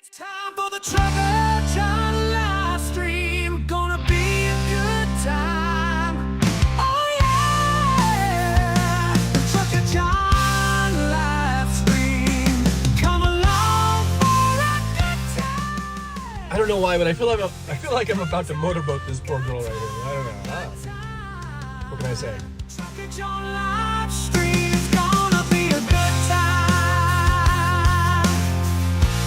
It's time for the Trucker John Livestream. Gonna be a good time. Oh yeah, Trucker John Livestream. Come along for a good time. I don't know why, but I feel like I'm about to motorboat this poor girl right here. I don't know. What can I say? Trucker John Livestream. It's gonna be a good time.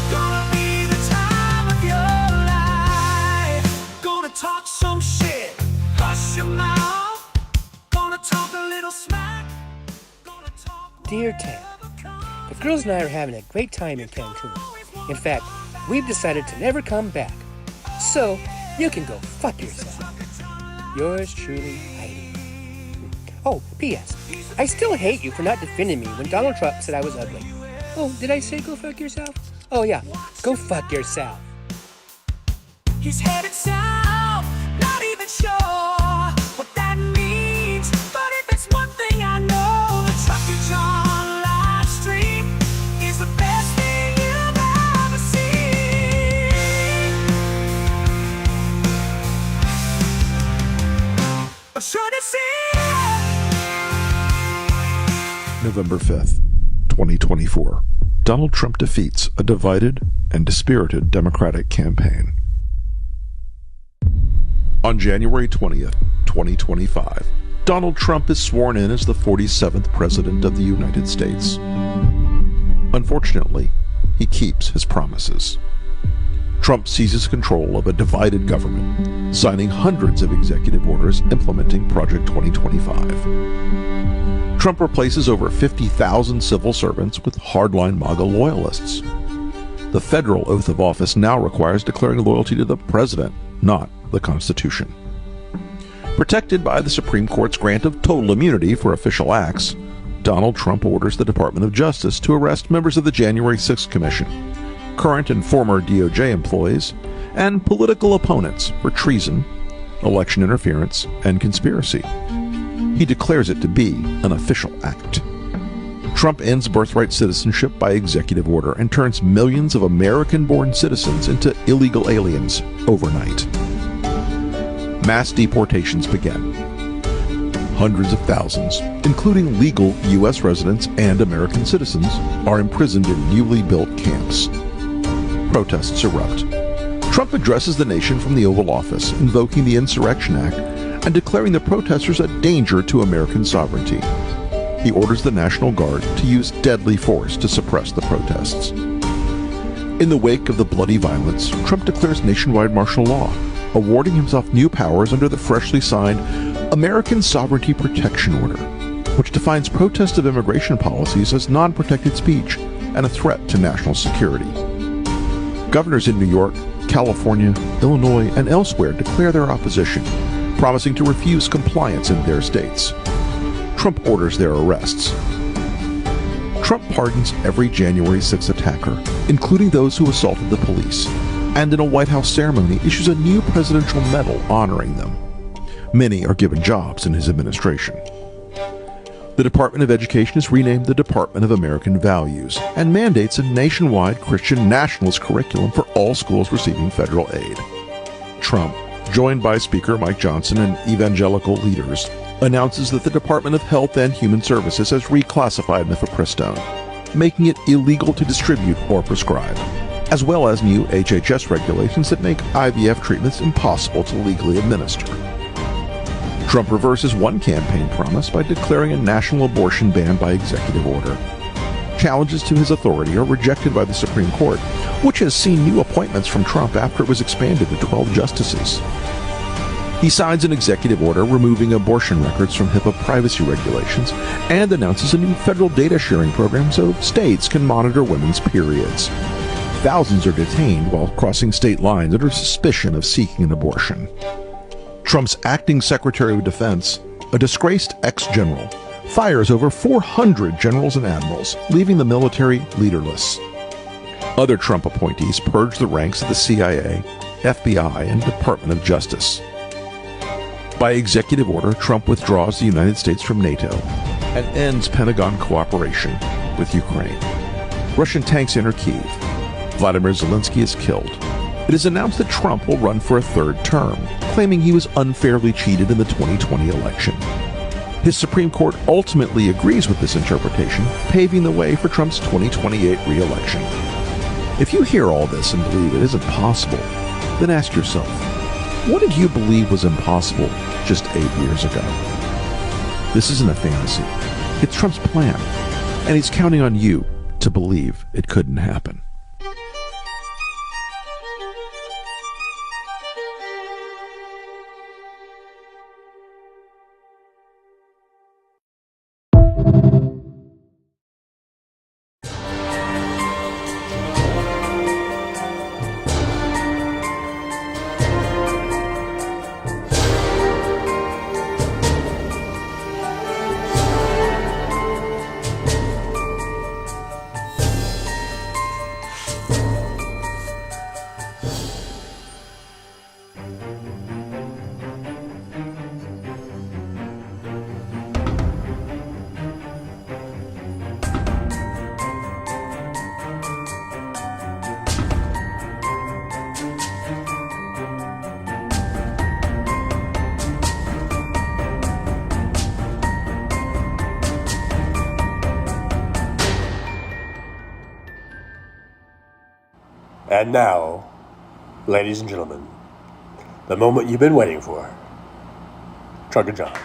Gonna be the time of your life. Gonna talk some shit. Hush your mouth. Gonna talk a little smack. Gonna talk. Dear Tam, the girls and I are having a great time in Cancun. In fact, we've decided to never come back. So, you can go fuck yourself. Yours truly, Heidi. Oh, P.S. I still hate you for not defending me when Donald Trump said I was ugly. Oh, did I say go fuck yourself? Oh yeah, go fuck yourself. He's headed south, not even sure what that means. But if it's one thing I know, the Trucker John Livestream is the best thing you've ever seen. I'm sure to see November 5th, 2024. Donald Trump defeats a divided and dispirited Democratic campaign. On January 20th, 2025, Donald Trump is sworn in as the 47th President of the United States. Unfortunately, he keeps his promises. Trump seizes control of a divided government, signing hundreds of executive orders implementing Project 2025. Trump replaces over 50,000 civil servants with hardline MAGA loyalists. The federal oath of office now requires declaring loyalty to the president, not the Constitution. Protected by the Supreme Court's grant of total immunity for official acts, Donald Trump orders the Department of Justice to arrest members of the January 6th Commission, current and former DOJ employees, and political opponents for treason, election interference, and conspiracy. He declares it to be an official act. Trump ends birthright citizenship by executive order and turns millions of American-born citizens into illegal aliens overnight. Mass deportations begin. Hundreds of thousands, including legal U.S. residents and American citizens, are imprisoned in newly built camps. Protests erupt. Trump addresses the nation from the Oval Office, invoking the Insurrection Act and declaring the protesters a danger to American sovereignty. He orders the National Guard to use deadly force to suppress the protests. In the wake of the bloody violence, Trump declares nationwide martial law, awarding himself new powers under the freshly signed American Sovereignty Protection Order, which defines protest of immigration policies as non-protected speech and a threat to national security. Governors in New York, California, Illinois, and elsewhere declare their opposition, promising to refuse compliance in their states. Trump orders their arrests. Trump pardons every January 6th attacker, including those who assaulted the police, and in a White House ceremony issues a new presidential medal honoring them. Many are given jobs in his administration. The Department of Education is renamed the Department of American Values and mandates a nationwide Christian nationalist curriculum for all schools receiving federal aid. Trump, joined by Speaker Mike Johnson and evangelical leaders, announces that the Department of Health and Human Services has reclassified mifepristone, making it illegal to distribute or prescribe, as well as new HHS regulations that make IVF treatments impossible to legally administer. Trump reverses one campaign promise by declaring a national abortion ban by executive order. Challenges to his authority are rejected by the Supreme Court, which has seen new appointments from Trump after it was expanded to 12 justices. He signs an executive order removing abortion records from HIPAA privacy regulations and announces a new federal data sharing program so states can monitor women's periods. Thousands are detained while crossing state lines under suspicion of seeking an abortion. Trump's acting Secretary of Defense, a disgraced ex-general, fires over 400 generals and admirals, leaving the military leaderless. Other Trump appointees purge the ranks of the CIA, FBI, and Department of Justice. By executive order, Trump withdraws the United States from NATO and ends Pentagon cooperation with Ukraine. Russian tanks enter Kyiv. Vladimir Zelensky is killed. It is announced that Trump will run for a third term, claiming he was unfairly cheated in the 2020 election. His Supreme Court ultimately agrees with this interpretation, paving the way for Trump's 2028 re-election. If you hear all this and believe it isn't possible, then ask yourself, what did you believe was impossible just 8 years ago? This isn't a fantasy. It's Trump's plan, and he's counting on you to believe it couldn't happen. And now, ladies and gentlemen, the moment you've been waiting for. Trucker John.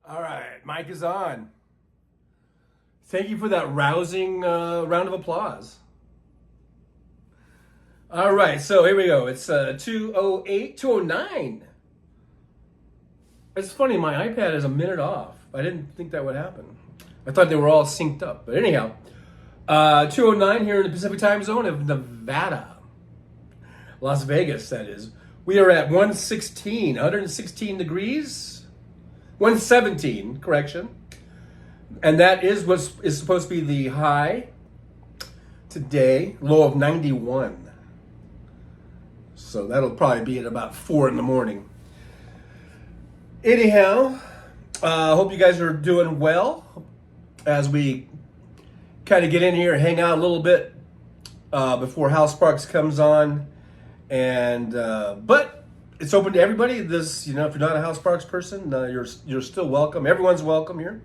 All right, mic is on. Thank you for that rousing round of applause. All right, so here we go. It's 2:09. It's funny, my iPad is a minute off. I didn't think that would happen. I thought they were all synced up. But anyhow, 2:09 here in the Pacific time zone of Nevada. Las Vegas, that is. We are at 116 degrees. 117, correction. And that is what is supposed to be the high today, low of 91. So that'll probably be at about 4 in the morning. Anyhow, hope you guys are doing well as we kind of get in here and hang out a little bit before House Sparks comes on. And but it's open to everybody. This, if you're not a House Sparks person, you're still welcome. Everyone's welcome here.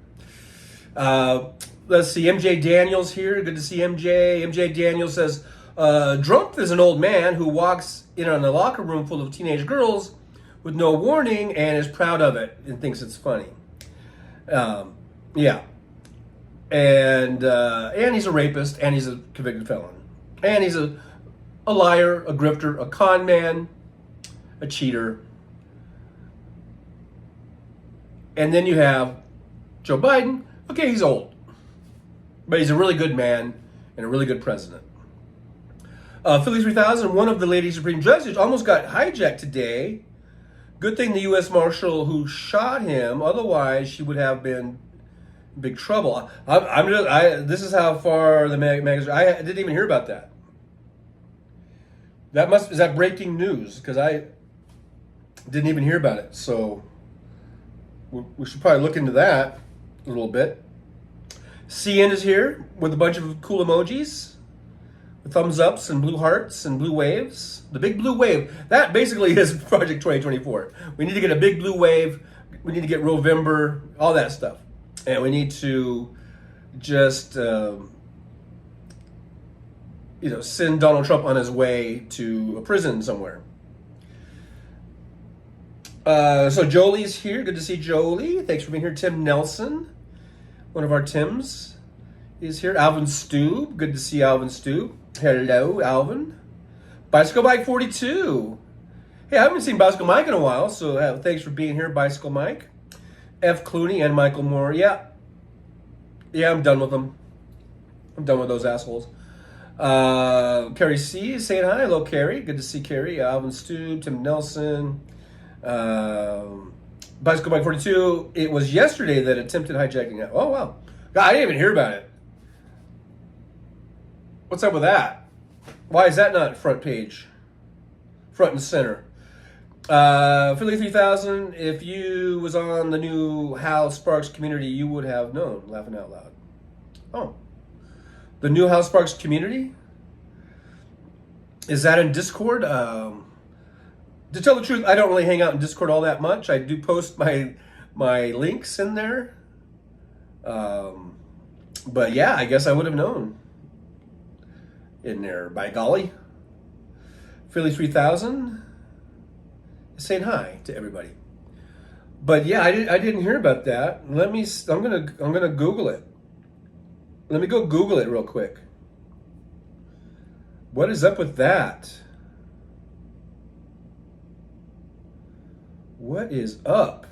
Let's see, MJ Daniels here. Good to see MJ. MJ Daniels says, Trump is an old man who walks in on a locker room full of teenage girls with no warning and is proud of it and thinks it's funny. Yeah. And he's a rapist, and he's a convicted felon. And he's a liar, a grifter, a con man, a cheater. And then you have Joe Biden. Okay, he's old, but he's a really good man and a really good president. Philly 3000, one of the lady Supreme Judges almost got hijacked today. Good thing the U.S. Marshal who shot him, otherwise she would have been in big trouble. This is how far the magazine. I didn't even hear about that. Is that breaking news? Because I didn't even hear about it. So we should probably look into that a little bit. CN is here with a bunch of cool emojis. Thumbs ups and blue hearts and blue waves. The big blue wave. That basically is Project 2024. We need to get a big blue wave. We need to get Rovember, all that stuff. And we need to just, send Donald Trump on his way to a prison somewhere. So Jolie's here. Good to see Jolie. Thanks for being here. Tim Nelson, one of our Tims, is here. Alvin Stube. Good to see Alvin Stube. Hello, Alvin. Bicycle Mike 42. Hey, I haven't seen Bicycle Mike in a while, so thanks for being here, Bicycle Mike. F. Clooney and Michael Moore. Yeah, I'm done with them. I'm done with those assholes. Carrie C. is saying hi. Hello, Carrie. Good to see Carrie. Alvin Stube, Tim Nelson. Bicycle Mike 42. It was yesterday that attempted hijacking. Oh, wow. God, I didn't even hear about it. What's up with that? Why is that not front front and center. Philly 3000, if you was on the new Hal Sparks community, you would have known, laughing out loud. Oh. The new Hal Sparks community? Is that in Discord? To tell the truth, I don't really hang out in Discord all that much. I do post my links in there. But yeah, I guess I would have known in there. By golly. Philly 3000 is saying hi to everybody. But yeah, I didn't hear about that. I'm gonna Google it. Let me go Google it real quick. What is up with that? What is up?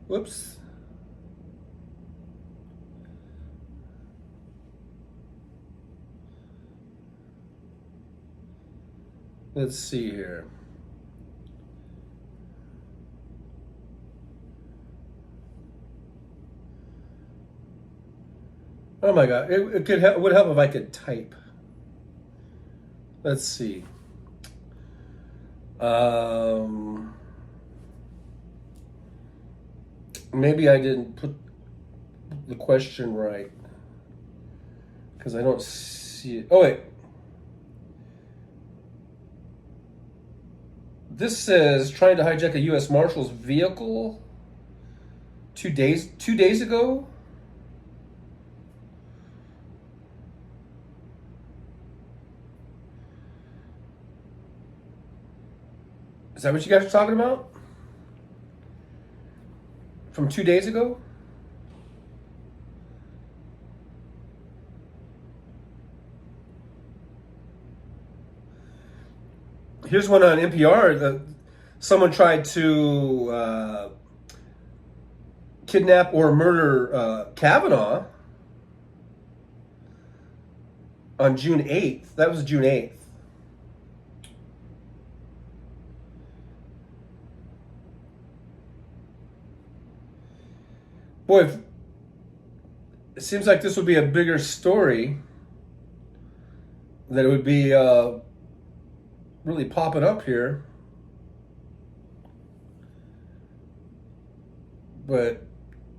Whoops. Let's see here. Oh my God! It would help if I could type. Let's see. Maybe I didn't put the question right because I don't see it. Oh wait. This says trying to hijack a U.S. Marshal's vehicle 2 days ago. Is that what you guys are talking about? From 2 days ago? Here's one on NPR. Someone tried to kidnap or murder Kavanaugh on June 8th. That was June 8th. Boy, it seems like this would be a bigger story. That it would be really popping up here. But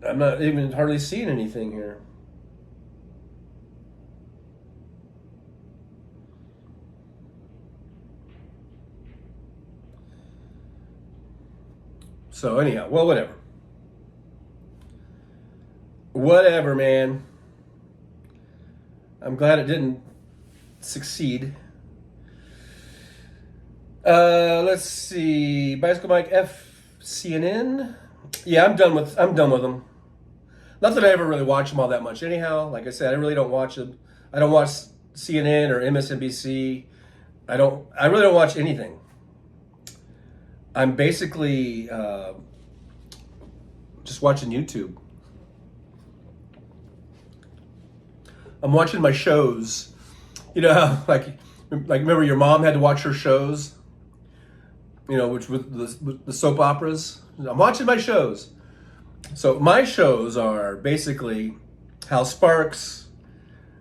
I'm not even hardly seeing anything here. So anyhow, well, whatever. Whatever, man. I'm glad it didn't succeed. Let's see. Bicycle Mike FCNN. Yeah, I'm done with them. Not that I ever really watch them all that much. Anyhow, like I said, I really don't watch them. I don't watch CNN or MSNBC. I really don't watch anything. I'm basically just watching YouTube. I'm watching my shows. You know how, like remember your mom had to watch her shows? You know, which with the soap operas. I'm watching my shows. So my shows are basically Hal Sparks,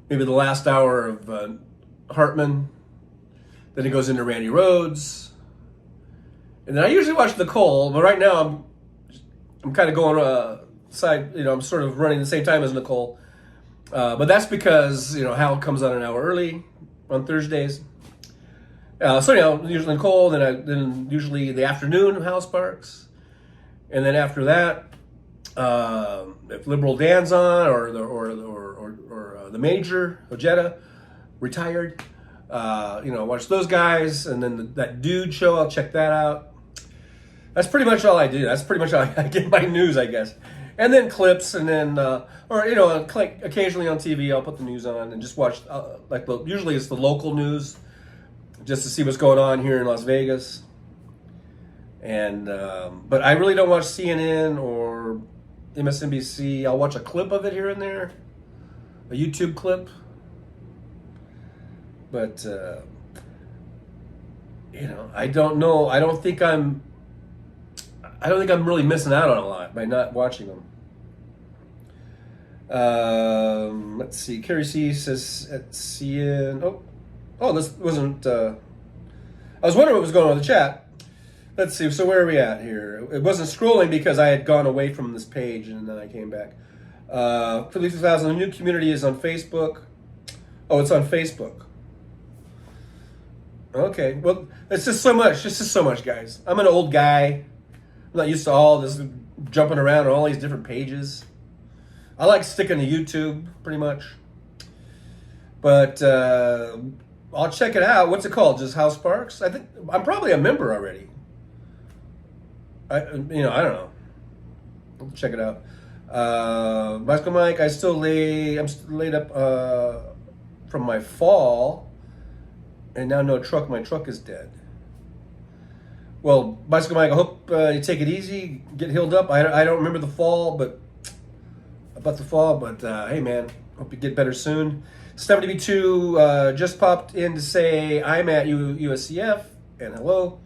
maybe the last hour of Hartman. Then it goes into Randy Rhoads. And then I usually watch Nicole, but right now I'm kind of going side, you know, I'm sort of running the same time as Nicole. But that's because, you know, Hal comes on an hour early on Thursdays. So, you know, usually Nicole, then usually the afternoon Hal Sparks. And then after that, if Liberal Dan's on or the Major, Ojeda, retired, you know, watch those guys. And then that Dude show, I'll check that out. That's pretty much all I do. That's pretty much how I get my news, I guess. And then clips, and then, or, you know, occasionally on TV, I'll put the news on and just watch, usually it's the local news, just to see what's going on here in Las Vegas. And, but I really don't watch CNN or MSNBC. I'll watch a clip of it here and there, a YouTube clip. But, you know, I don't know. I don't think I'm really missing out on a lot by not watching them. Let's see. Carrie C says at CN. Oh, this wasn't. I was wondering what was going on in the chat. Let's see. So where are we at here? It wasn't scrolling because I had gone away from this page and then I came back. For the 2000, the new community is on Facebook. Oh, it's on Facebook. Okay. Well, it's just so much. It's just so much, guys. I'm an old guy. I'm not used to all this jumping around on all these different pages. I like sticking to YouTube pretty much. But I'll check it out. What's it called? Just House Parks? I think I'm probably a member already. I don't know. I'll check it out. Bicycle Mike, I'm still laid up from my fall, and now no truck. My truck is dead. Well, Bicycle Mike, I hope you take it easy, get healed up. I don't remember the fall, but hey man, hope you get better soon. 72 just popped in to say I'm at USCF and hello.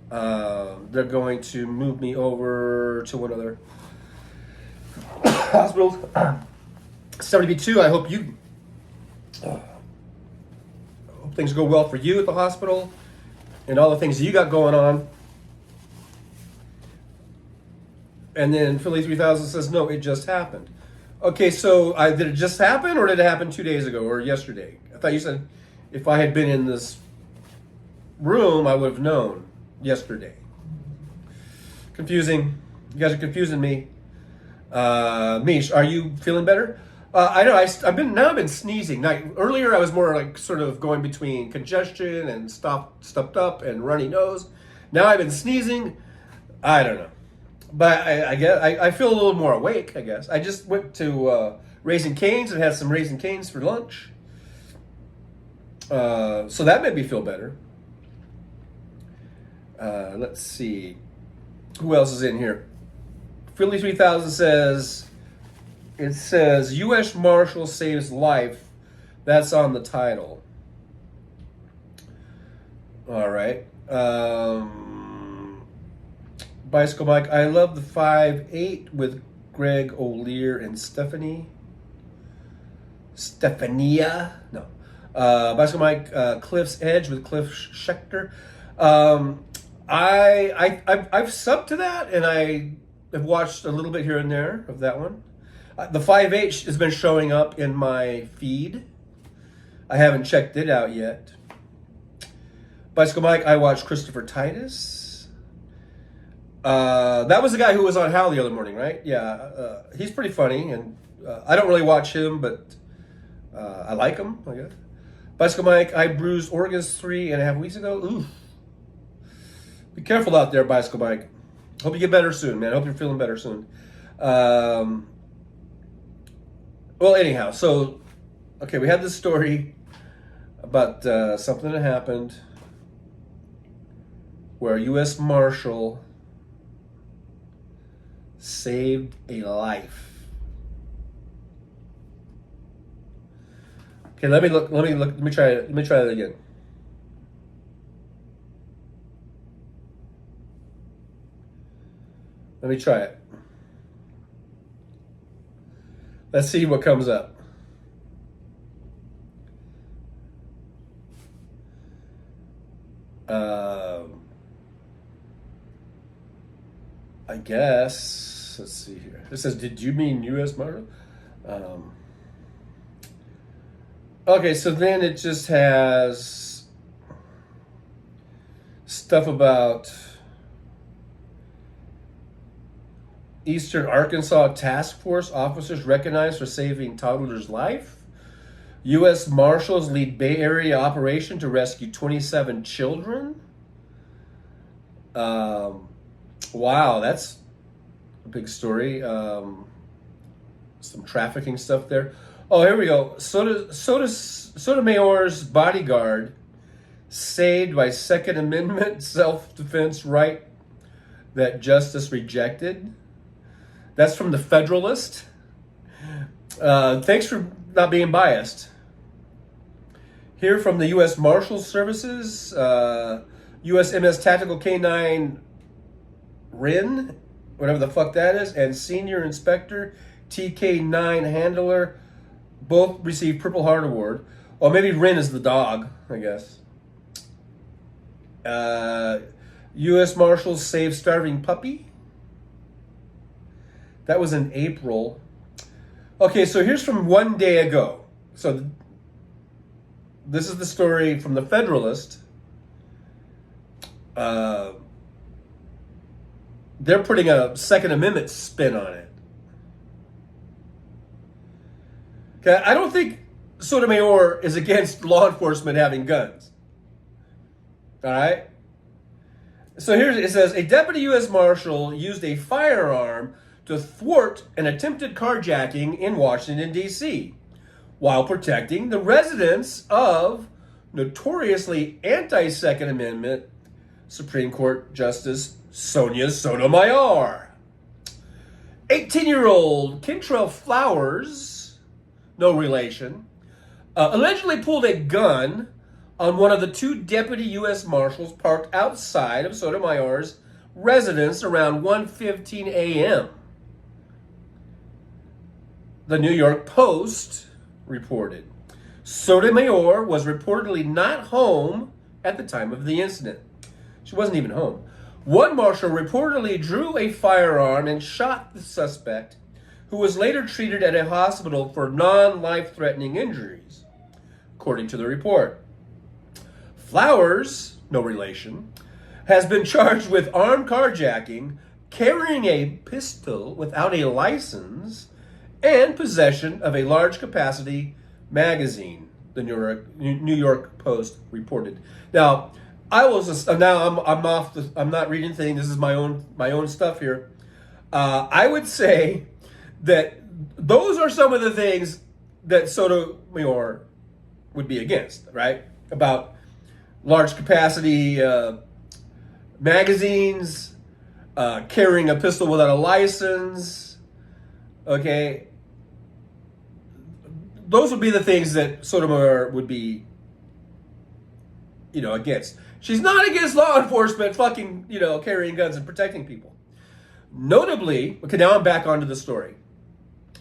They're going to move me over to one other hospital. 72, I hope things go well for you at the hospital and all the things that you got going on. And then Philly 3000 says, no, it just happened. Okay, so did it just happen or did it happen 2 days ago or yesterday? I thought you said if I had been in this room, I would have known yesterday. Confusing. You guys are confusing me. Mish, are you feeling better? I know. I've been sneezing. Now, earlier, I was more like sort of going between congestion and stuffed up and runny nose. Now I've been sneezing. I don't know, but I guess I feel a little more awake. I guess I just went to Raising Cane's and had some Raising Cane's for lunch, so that made me feel better. Let's see, who else is in here? Philly 3000 says. It says, U.S. Marshal saves life. That's on the title. All right. Bicycle Mike, I love the 5'8" with Greg O'Lear and Stephania. No. Bicycle Mike, Cliff's Edge with Cliff Schechter. I've subbed to that, and I have watched a little bit here and there of that one. The 5'8" has been showing up in my feed. I haven't checked it out yet. Bicycle Mike, I watched Christopher Titus. That was the guy who was on Hal the other morning, right? Yeah, he's pretty funny, and I don't really watch him, but I like him, I guess. Bicycle Mike, I bruised organs 3.5 weeks ago. Ooh. Be careful out there, Bicycle Mike. Hope you get better soon, man. Hope you're feeling better soon. Well, anyhow, so, okay, we had this story about something that happened where a U.S. Marshal saved a life. Okay, let me try that again. Let me try it. Let's see what comes up. I guess, let's see here. It says, did you mean U.S. Marshal? Okay, so then it just has stuff about Eastern Arkansas Task Force officers recognized for saving toddler's life. U.S. Marshals lead Bay Area operation to rescue 27 children. Wow, that's a big story. Some trafficking stuff there. Oh, here we go. Sotomayor's bodyguard saved by Second Amendment self-defense right that justice rejected. That's from the Federalist. Thanks for not being biased. Here from the U.S. Marshal Services, USMS Tactical K9 Wren, whatever the fuck that is, and Senior Inspector TK9 handler. Both received Purple Heart Award. Or maybe Rin is the dog, I guess. U.S. Marshals save starving puppy. That was in April. Okay, so here's from one day ago. So this is the story from the Federalist. They're putting a Second Amendment spin on it. Okay, I don't think Sotomayor is against law enforcement having guns. All right? So here it says, a deputy U.S. Marshal used a firearm to thwart an attempted carjacking in Washington, D.C., while protecting the residence of notoriously anti-Second Amendment Supreme Court Justice Sonia Sotomayor. 18-year-old Kentrell Flowers, no relation, allegedly pulled a gun on one of the two deputy U.S. Marshals parked outside of Sotomayor's residence around 1:15 a.m. The New York Post reported Sotomayor was reportedly not home at the time of the incident. She wasn't even home. One marshal reportedly drew a firearm and shot the suspect, who was later treated at a hospital for non-life-threatening injuries, according to the report. Flowers, no relation, has been charged with armed carjacking, carrying a pistol without a license, and possession of a large-capacity magazine, the New York Post reported. Now, I'm off. I'm not reading things. This is my own stuff here. I would say that those are some of the things that Sotomayor would be against, right? About large capacity magazines, carrying a pistol without a license. Okay, those would be the things that Sotomayor would be, against. She's not against law enforcement fucking, carrying guns and protecting people. Notably, okay, now I'm back onto the story.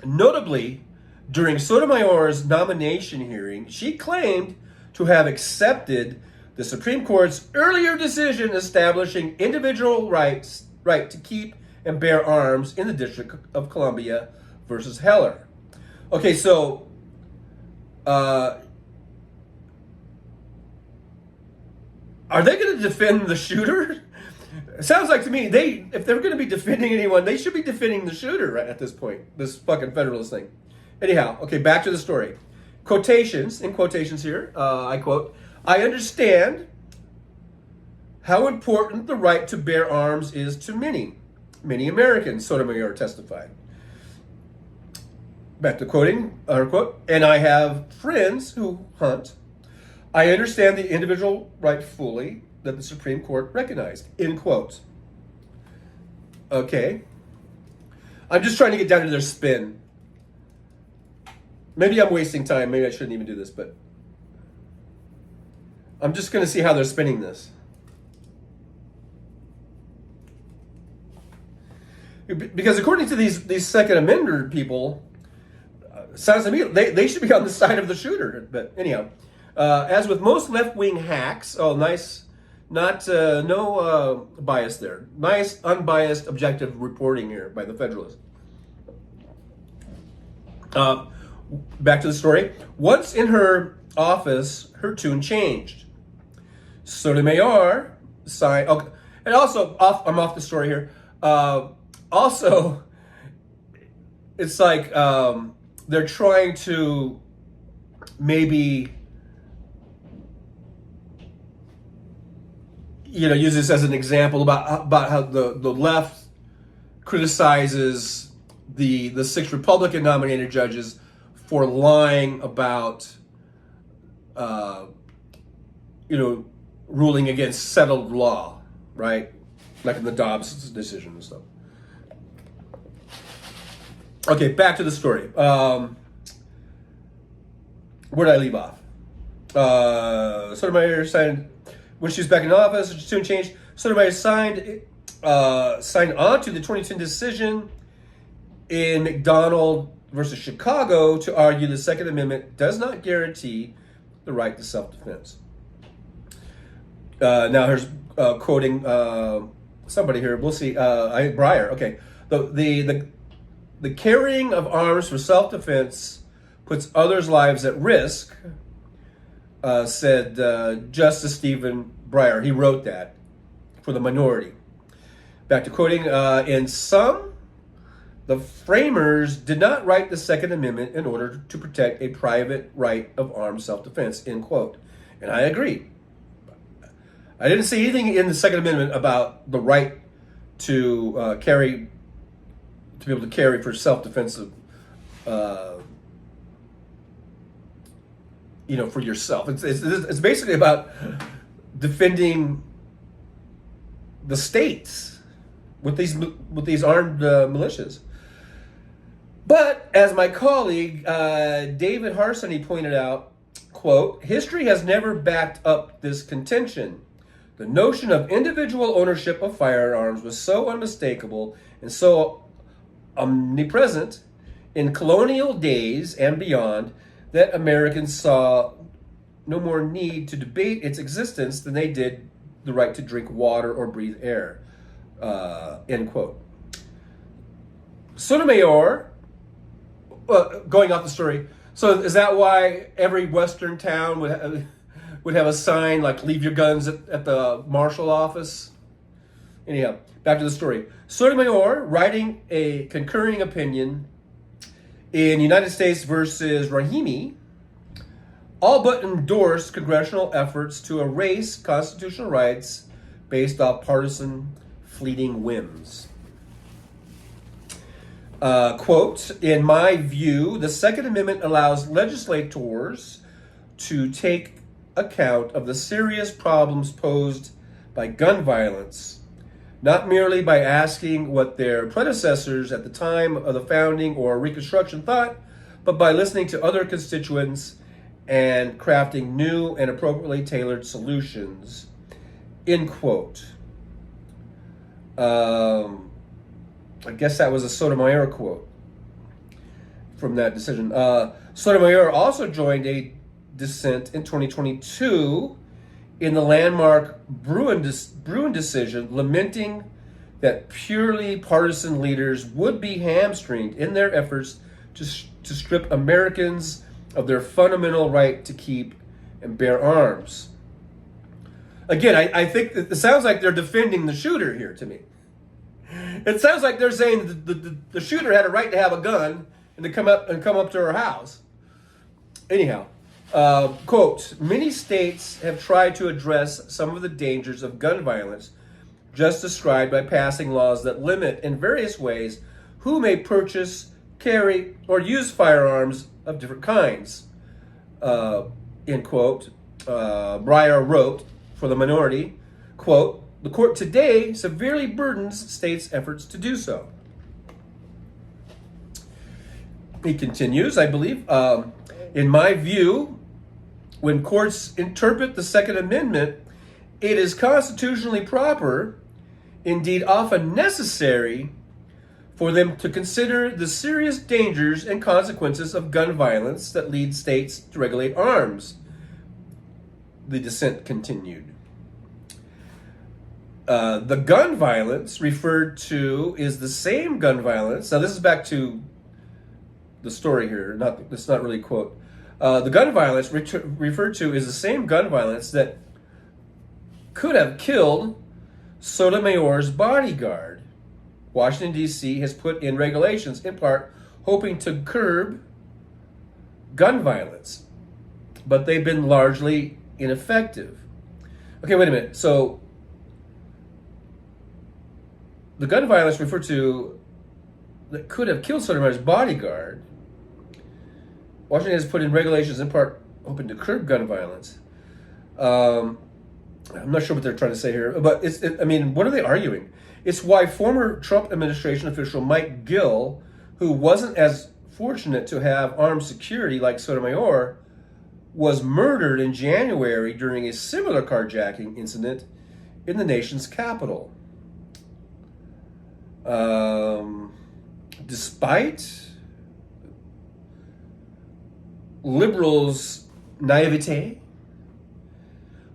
Notably, during Sotomayor's nomination hearing, she claimed to have accepted the Supreme Court's earlier decision establishing individual right to keep and bear arms in the District of Columbia versus Heller. Okay, so are they going to defend the shooter? It sounds like to me, if they're going to be defending anyone, they should be defending the shooter right at this point, this fucking Federalist thing. Anyhow, okay, back to the story. Quotations, in quotations here, I quote, I understand how important the right to bear arms is to many Americans, Sotomayor testified. Back to quoting, quote, and I have friends who hunt. I understand the individual right fully that the Supreme Court recognized, end quote. Okay. I'm just trying to get down to their spin. Maybe I'm wasting time. Maybe I shouldn't even do this, but I'm just going to see how they're spinning this. Because according to these Second Amendment people, sounds to me they should be on the side of the shooter. But anyhow, as with most left-wing hacks, nice, no bias there. Nice, unbiased, objective reporting here by the Federalist. Back to the story. Once in her office, her tune changed. Sotomayor signed. Okay, and also, I'm off the story here. Also, it's like they're trying to maybe, use this as an example about how the left criticizes the 6 Republican nominated judges for lying about, ruling against settled law, right? Like in the Dobbs decision and stuff. Okay, back to the story. Where did I leave off? Sotomayor signed, when she was back in office, her tune changed. Sotomayor signed on to the 2010 decision in McDonald versus Chicago to argue the Second Amendment does not guarantee the right to self-defense. Now here's quoting somebody here. We'll see. Breyer. Okay. The carrying of arms for self-defense puts others' lives at risk, said Justice Stephen Breyer. He wrote that for the minority. Back to quoting, in sum, the framers did not write the Second Amendment in order to protect a private right of armed self-defense, end quote. And I agree. I didn't see anything in the Second Amendment about the right to be able to carry for self-defensive, for yourself. It's basically about defending the states with these armed militias. But as my colleague David Harsanyi pointed out, quote, history has never backed up this contention. The notion of individual ownership of firearms was so unmistakable and so omnipresent in colonial days and beyond that Americans saw no more need to debate its existence than they did the right to drink water or breathe air, end quote. Sotomayor, going off the story, so is that why every Western town would have a sign like "Leave your guns at the marshal office"? Anyhow, back to the story. Sotomayor, writing a concurring opinion in United States versus Rahimi, all but endorsed congressional efforts to erase constitutional rights based off partisan fleeting whims. Quote, in my view, the Second Amendment allows legislators to take account of the serious problems posed by gun violence, not merely by asking what their predecessors at the time of the founding or Reconstruction thought, but by listening to other constituents and crafting new and appropriately tailored solutions, end quote. I guess that was a Sotomayor quote from that decision. Sotomayor also joined a dissent in 2022 in the landmark Bruin decision, lamenting that purely partisan leaders would be hamstringed in their efforts to strip Americans of their fundamental right to keep and bear arms. Again, I think that it sounds like they're defending the shooter here to me. It sounds like they're saying that the shooter had a right to have a gun and to come up to her house. Anyhow, quote, many states have tried to address some of the dangers of gun violence just described by passing laws that limit in various ways who may purchase, carry, or use firearms of different kinds, end quote. Breyer wrote for the minority, quote, the court today severely burdens states' efforts to do so. He continues, I believe, in my view, when courts interpret the Second Amendment, it is constitutionally proper, indeed often necessary, for them to consider the serious dangers and consequences of gun violence that lead states to regulate arms. The dissent continued. The gun violence referred to is the same gun violence. Now, this is back to the story here. It's not really a quote. The gun violence referred to is the same gun violence that could have killed Sotomayor's bodyguard. Washington, D.C. has put in regulations, in part, hoping to curb gun violence, but they've been largely ineffective. Okay, wait a minute. So, the gun violence referred to that could have killed Sotomayor's bodyguard, Washington has put in regulations, in part, hoping to curb gun violence. I'm not sure what they're trying to say here, but what are they arguing? It's why former Trump administration official Mike Gill, who wasn't as fortunate to have armed security like Sotomayor, was murdered in January during a similar carjacking incident in the nation's capital. despite liberals' naivete,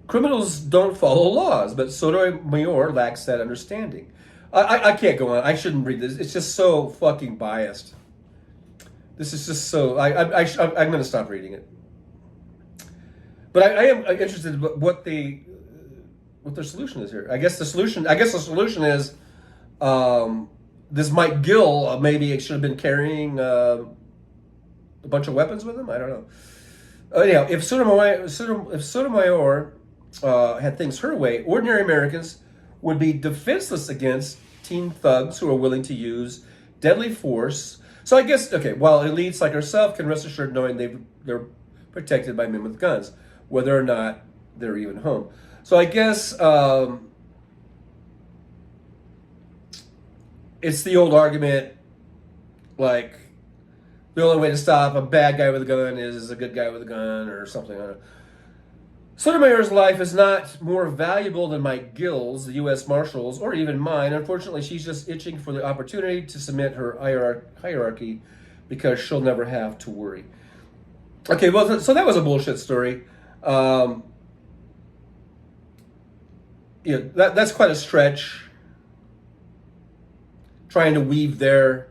criminals don't follow laws, but Sotomayor lacks that understanding. I can't go on. I shouldn't read this. It's just so fucking biased. This is just so... I'm going to stop reading it. But I am interested in what their solution is here. I guess the solution is this Mike Gill maybe should have been carrying a bunch of weapons with him. I don't know. Anyhow, if Sotomayor had things her way, ordinary Americans would be defenseless against teen thugs who are willing to use deadly force. So I guess, okay, while elites like ourselves can rest assured knowing they're protected by men with guns, whether or not they're even home. So I guess it's the old argument, like, the only way to stop a bad guy with a gun is a good guy with a gun or something. I don't know. Sotomayor's life is not more valuable than Mike Gill's, the U.S. Marshals, or even mine. Unfortunately, she's just itching for the opportunity to cement her hierarchy because she'll never have to worry. Okay, well, so that was a bullshit story. That's quite a stretch. Trying to weave their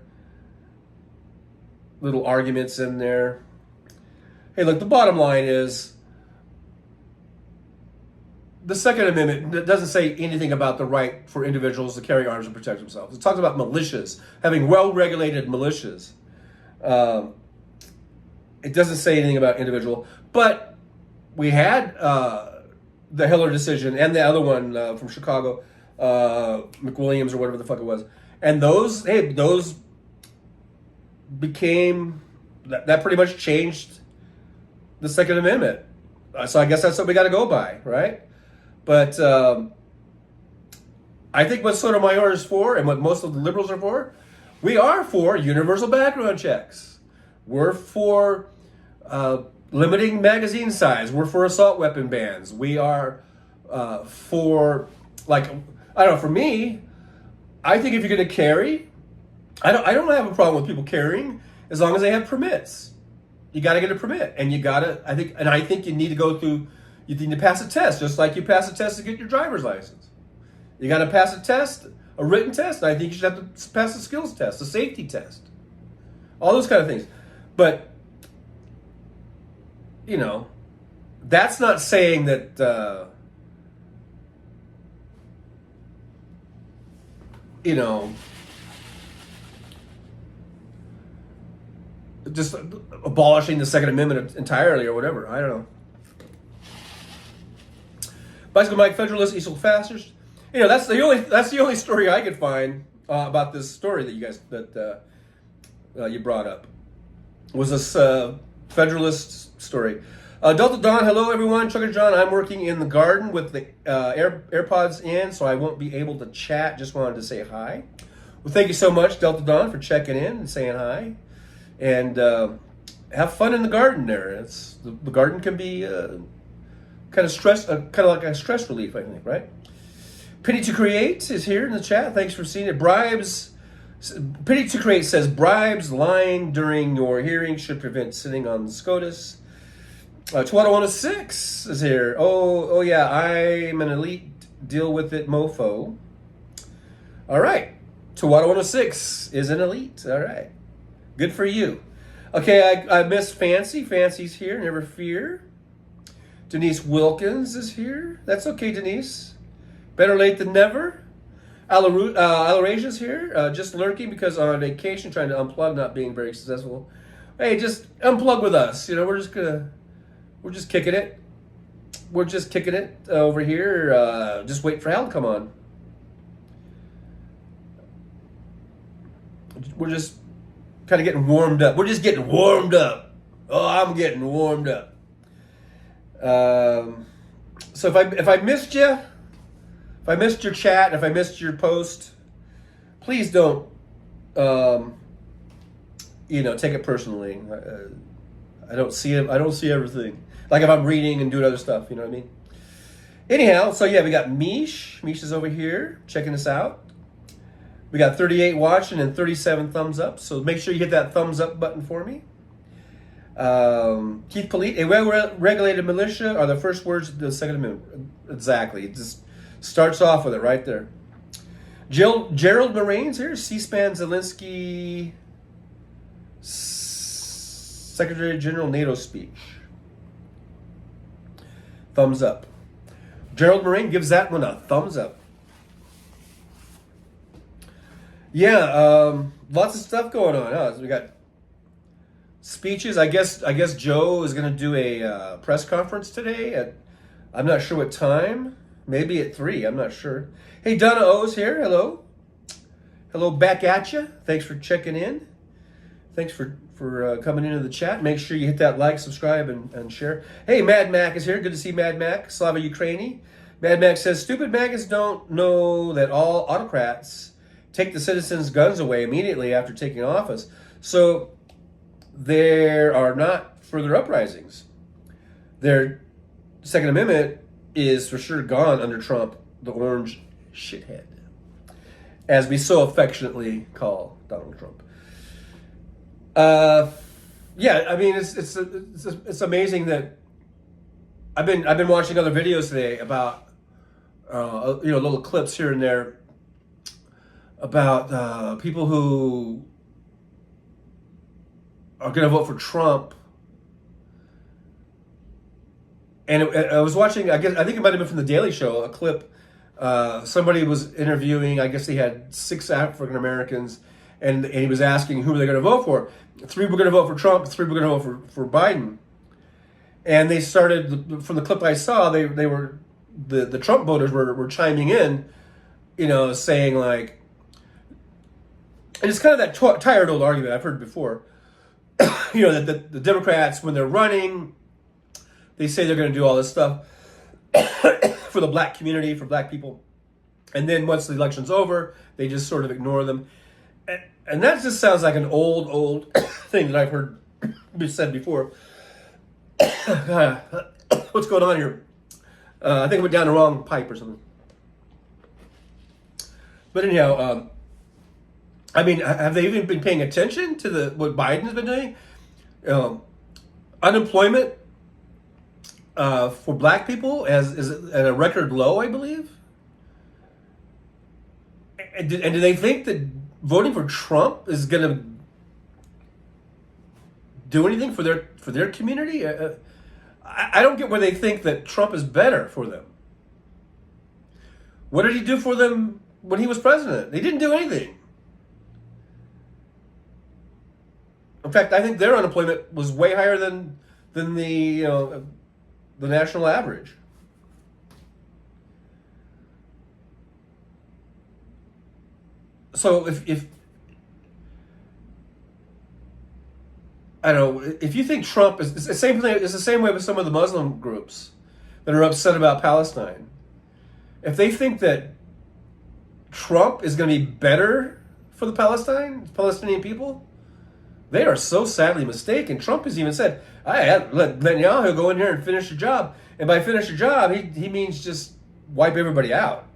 little arguments in there. Hey, look, the bottom line is the Second Amendment doesn't say anything about the right for individuals to carry arms and protect themselves. It talks about militias, having well-regulated militias. It doesn't say anything about individual, but we had the Heller decision and the other one from Chicago, McWilliams or whatever the fuck it was. And those became, that pretty much changed the Second Amendment. So I guess that's what we got to go by, right? But I think what Sotomayor is for and what most of the liberals are for, we are for universal background checks. We're for limiting magazine size. We're for assault weapon bans. We are for, like, I don't know, for me, I think if you're going to carry, I don't have a problem with people carrying as long as they have permits. You got to get a permit, and I think you need to go through. You need to pass a test, just like you pass a test to get your driver's license. You got to pass a test, a written test. And I think you should have to pass a skills test, a safety test, all those kind of things. But that's not saying that. Just abolishing the Second Amendment entirely or whatever. I don't know. Bicycle Mike, Federalist, Easel Fasters. That's the only story I could find about this story that you guys you brought up. Was this Federalist story? Delta Dawn, hello everyone. Chucker John, I'm working in the garden with the AirPods in, so I won't be able to chat. Just wanted to say hi. Well, thank you so much, Delta Dawn, for checking in and saying hi. And have fun in the garden there. The garden can be kind of like a stress relief, I think, right? Pity to Create is here in the chat. Thanks for seeing it. Pity to Create says, bribes, lying during your hearing should prevent sitting on the SCOTUS. Tuato 106 is here. Oh yeah, I'm an elite, deal with it mofo. All right. Tuato 106 is an elite. All right. Good for you. Okay, I missed Fancy. Fancy's here, never fear. Denise Wilkins is here. That's okay, Denise. Better late than never. Alarasia's here, just lurking because on vacation, trying to unplug, not being very successful. Hey, just unplug with us. We're just kicking it. We're just kicking it over here. Just wait for Hal to come on. We're just kind of getting warmed up. We're just getting warmed up. Oh, I'm getting warmed up. So if I missed you, if I missed your chat, if I missed your post, please don't, take it personally. I don't see it. I don't see everything. Like if I'm reading and doing other stuff, you know what I mean? Anyhow, so yeah, we got Mish. Mish is over here checking us out. We got 38 watching and 37 thumbs up. So make sure you hit that thumbs up button for me. Keith Polite, a well-regulated militia are the first words of the Second Amendment. Exactly. It just starts off with it right there. Gerald Moraines here, C-SPAN Zelensky, Secretary General NATO speech. Thumbs up. Gerald Moraine gives that one a thumbs up. Yeah, lots of stuff going on. Huh? So we got speeches. I guess Joe is going to do a press conference today I'm not sure what time. Maybe at 3. I'm not sure. Hey, Donna O's here. Hello. Hello back at you. Thanks for checking in. Thanks for coming into the chat. Make sure you hit that like, subscribe, and share. Hey, Mad Mac is here. Good to see Mad Mac. Slava Ukraini. Mad Mac says, stupid maggots don't know that all autocrats take the citizens' guns away immediately after taking office. So there are not further uprisings. Their Second Amendment is for sure gone under Trump, the orange shithead, as we so affectionately call Donald Trump. Yeah, I mean it's amazing that I've been watching other videos today about little clips here and there about people who are going to vote for Trump. And I was watching, I think it might have been from the Daily Show, a clip. Somebody was interviewing, I guess they had 6 African Americans, and he was asking who were they going to vote for. 3 were going to vote for Trump, 3 were going to vote for Biden. And they started, from the clip I saw, they were, the Trump voters were chiming in, saying like, and it's kind of that tired old argument I've heard before, that the Democrats, when they're running, they say they're going to do all this stuff for the black community, for black people. And then once the election's over, they just sort of ignore them. And that just sounds like an old thing that I've heard be said before. What's going on here? I think I went down the wrong pipe or something. But anyhow, I mean, have they even been paying attention to what Biden's been doing? Unemployment for black people is at a record low, I believe. And do they think that voting for Trump is going to do anything for their community? I don't get where they think that Trump is better for them. What did he do for them when he was president? He didn't do anything. In fact, I think their unemployment was way higher than the national average. So if I don't know, if you think Trump is it's the same thing, it's the same way with some of the Muslim groups that are upset about Palestine. If they think that Trump is going to be better for the Palestinian people, they are so sadly mistaken. Trump has even said, let Netanyahu go in here and finish the job. And by finish the job, he means just wipe everybody out.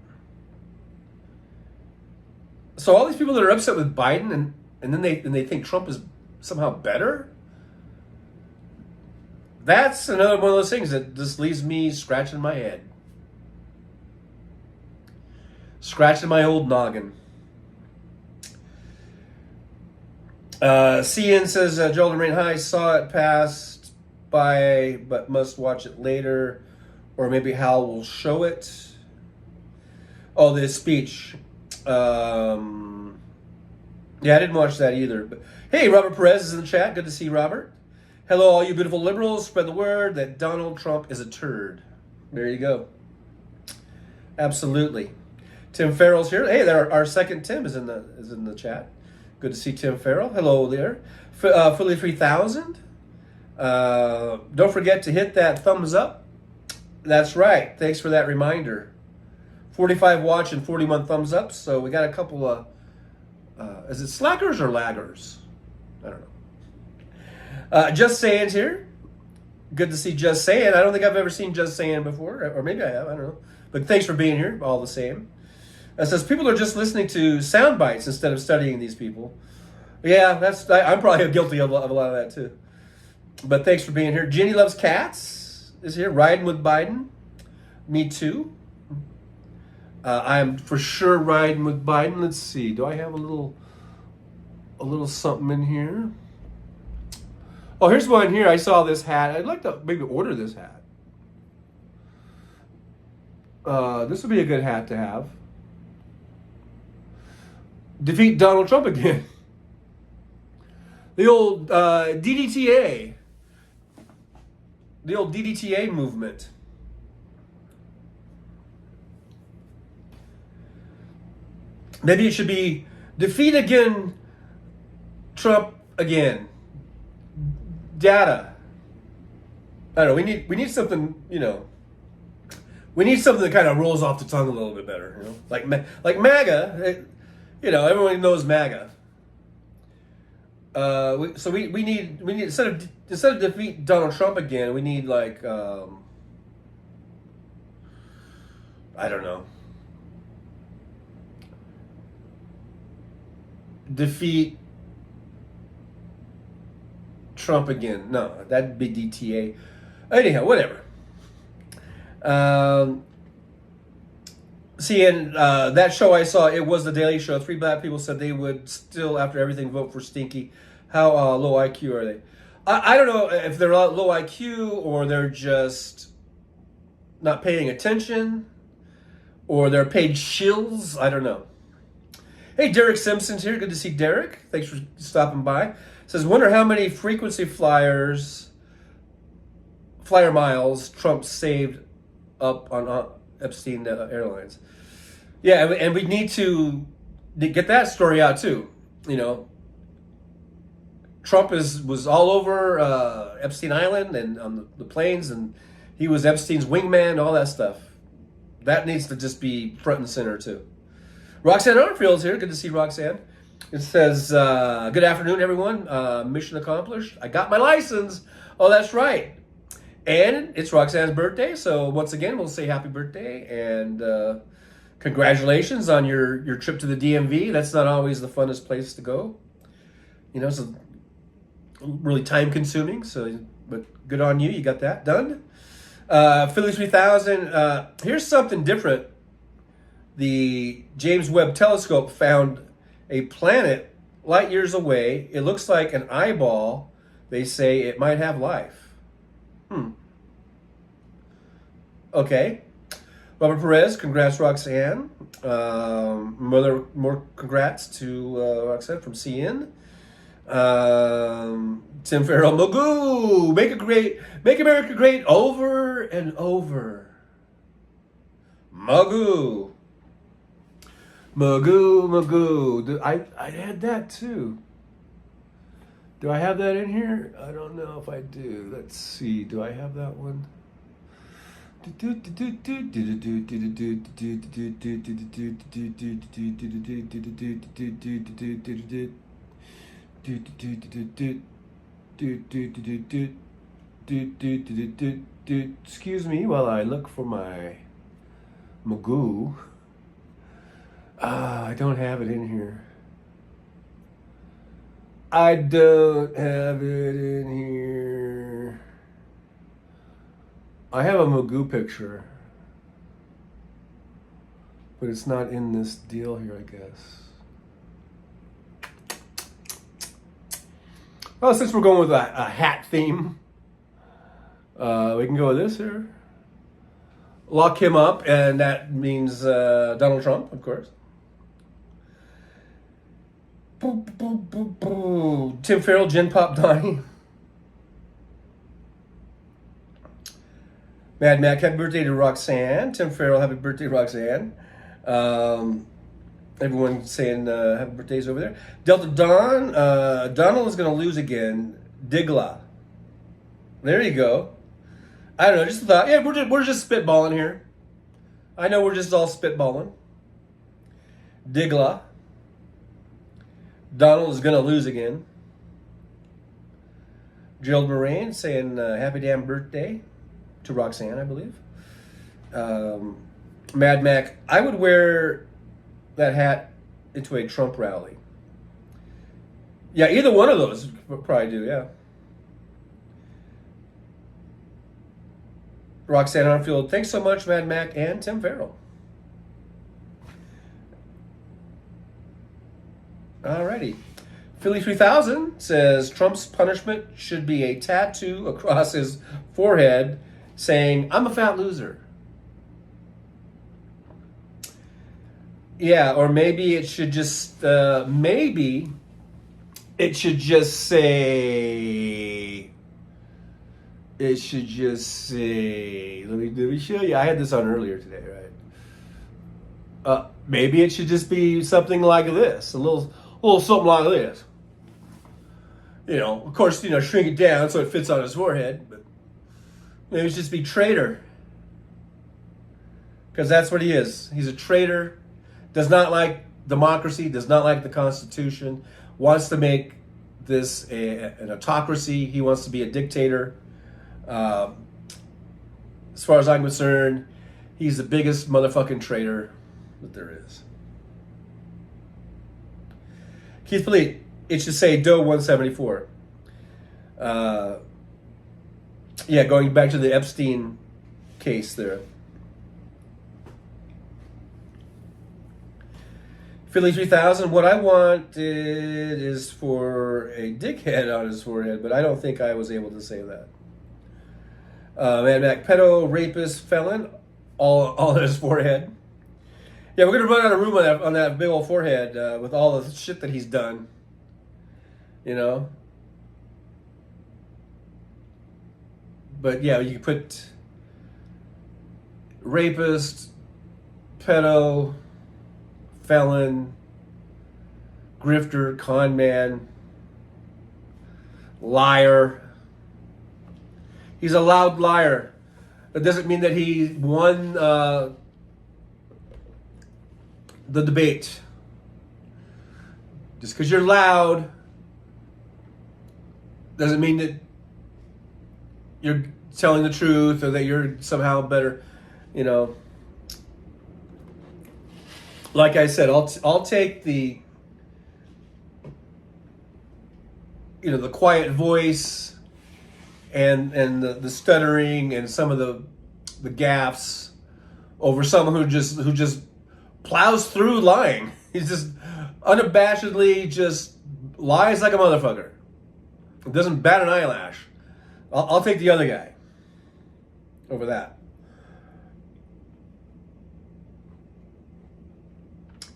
So all these people that are upset with Biden and then they think Trump is somehow better, that's another one of those things that just leaves me scratching my head. Scratching my old noggin. CN says, Joel and Rain High saw it passed by, but must watch it later. Or maybe Hal will show it. Oh, this speech. Yeah, I didn't watch that either. But hey, Robert Perez is in the chat. Good to see Robert. Hello, all you beautiful liberals. Spread the word that Donald Trump is a turd. There you go. Absolutely. Tim Farrell's here. Hey, our second Tim is in the chat. Good to see Tim Farrell. Hello there. Philly 3000. Don't forget to hit that thumbs up. That's right. Thanks for that reminder. 45 watch and 41 thumbs up. So we got a couple of, is it slackers or laggers? I don't know. Just Saying's here. Good to see Just Saying. I don't think I've ever seen Just Saying before. Or maybe I have. I don't know. But thanks for being here all the same. It says people are just listening to sound bites instead of studying these people. Yeah, I'm probably guilty of a lot of that too. But thanks for being here. Jenny Loves Cats is here. Riding with Biden. Me too. I'm for sure riding with Biden. Let's see. Do I have a little something in here? Oh, here's one here. I saw this hat. I'd like to maybe order this hat. This would be a good hat to have. Defeat Donald Trump again. The old DDTA. The old DDTA movement. Maybe it should be defeat again, Trump again. Data. I don't know. We need something. We need something that kind of rolls off the tongue a little bit better. Like MAGA. Everyone knows MAGA. So we need instead of defeat Donald Trump again, we need like I don't know. Defeat Trump again. No, that'd be DTA. Anyhow, whatever. See, in that show I saw, it was The Daily Show. 3 black people said they would still, after everything, vote for Stinky. How low IQ are they? I don't know if they're low IQ or they're just not paying attention or they're paid shills. I don't know. Hey, Derek Simpson's here. Good to see Derek. Thanks for stopping by. Says, wonder how many frequency flyer miles Trump saved up on Epstein Airlines. Yeah, and we need to get that story out too. Trump was all over Epstein Island and on the planes, and he was Epstein's wingman, all that stuff. That needs to just be front and center too. Roxanne Arfield's here. Good to see Roxanne. It says, good afternoon, everyone. Mission accomplished. I got my license. Oh, that's right. And it's Roxanne's birthday. So once again, we'll say happy birthday and congratulations on your trip to the DMV. That's not always the funnest place to go. It's really time consuming. But good on you. You got that done. Philly 3000. Here's something different. The James Webb Telescope found a planet light years away. It looks like an eyeball. They say it might have life. Okay. Robert Perez, congrats, Roxanne. More congrats to Roxanne from CN. Tim Farrell, Magoo, make America great over and over. Magoo. I had that too. Do I have that in here? I don't know if I do. Let's see. Do I have that one? Excuse me while I look for my Magoo. I don't have it in here. I don't have it in here. I have a Magoo picture, but it's not in this deal here, I guess. Well, since we're going with a hat theme, we can go with this here. Lock him up, and that means Donald Trump, of course. Tim Farrell, Gin Pop Donnie. Mad Mac, happy birthday to Roxanne. Tim Farrell, happy birthday, Roxanne. Everyone saying happy birthdays over there. Delta Dawn, Donald is going to lose again. Digla. There you go. I don't know, just a thought. Yeah, we're just spitballing here. I know we're just all spitballing. Digla. Donald is going to lose again. Gerald Moraine saying happy damn birthday to Roxanne, I believe. Mad Mac, I would wear that hat into a Trump rally. Yeah, either one of those would probably do, yeah. Roxanne Armfield, thanks so much, Mad Mac and Tim Farrell. Alrighty. Philly 3000 says Trump's punishment should be a tattoo across his forehead saying, "I'm a fat loser." Yeah, or maybe it should just, maybe it should just say, let me show you. I had this on earlier today, right? Maybe it should just be something like this, a little something like this. You know, of course, shrink it down so it fits on his forehead, but maybe it's just be traitor. Because that's what he is. He's a traitor, does not like democracy, does not like the Constitution, wants to make this an autocracy. He wants to be a dictator. As far as I'm concerned, he's the biggest motherfucking traitor that there is. Keith Polite, it should say Doe 174. Yeah, going back to the Epstein case there. Philly 3000, what I wanted is for a dickhead on his forehead, but I don't think I was able to say that. Mad Mac, pedo, rapist, felon, all on his forehead. Yeah, we're going to run out of room on that big old forehead with all the shit that he's done. But yeah, you can put rapist, pedo, felon, grifter, con man, liar. He's a loud liar. That doesn't mean that he won the debate. Just because you're loud doesn't mean that you're telling the truth or that you're somehow better, Like I said, I'll take the the quiet voice and the stuttering and some of the gaffes over someone who just plows through lying. He's just unabashedly just lies like a motherfucker. Doesn't bat an eyelash. I'll take the other guy over that.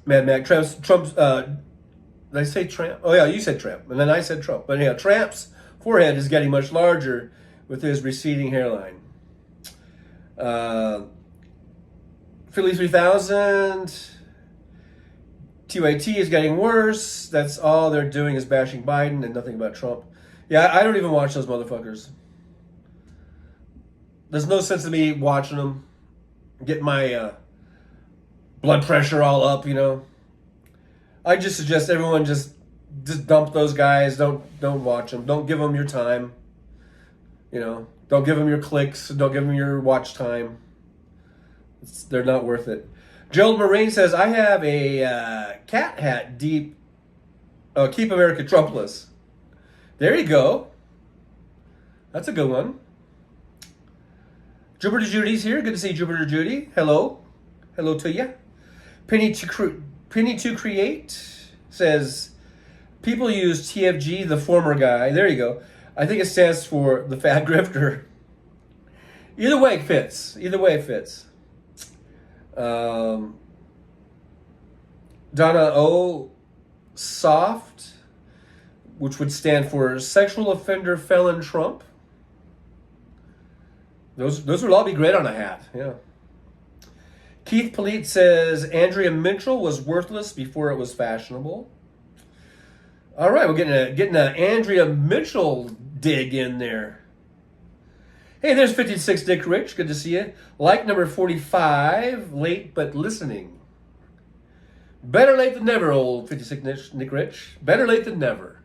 Mad Mac, Trump's, did I say Trump? Oh yeah, you said Trump, and then I said Trump. But yeah, Trump's forehead is getting much larger with his receding hairline. Philly 3000, TYT is getting worse. That's all they're doing is bashing Biden and nothing about Trump. Yeah, I don't even watch those motherfuckers. There's no sense in me watching them, getting my blood pressure all up, I just suggest everyone just dump those guys. Don't watch them. Don't give them your time. Don't give them your clicks. Don't give them your watch time. They're not worth it. Gerald Moraine says, I have a cat hat deep. Keep America Trumpless. There you go. That's a good one. Jupiter Judy's here. Good to see Jupiter Judy. Hello. Hello to you. Penny to Create says, people use TFG, the former guy. There you go. I think it stands for the fat grifter. Either way it fits. Donna O. Soft, which would stand for sexual offender felon Trump. Those would all be great on a hat. Yeah. Keith Polite says Andrea Mitchell was worthless before it was fashionable. All right, we're getting a Andrea Mitchell dig in there. Hey, there's 56 Dick Rich. Good to see you. Like number 45, late but listening. Better late than never, old 56 Nick Rich. Better late than never.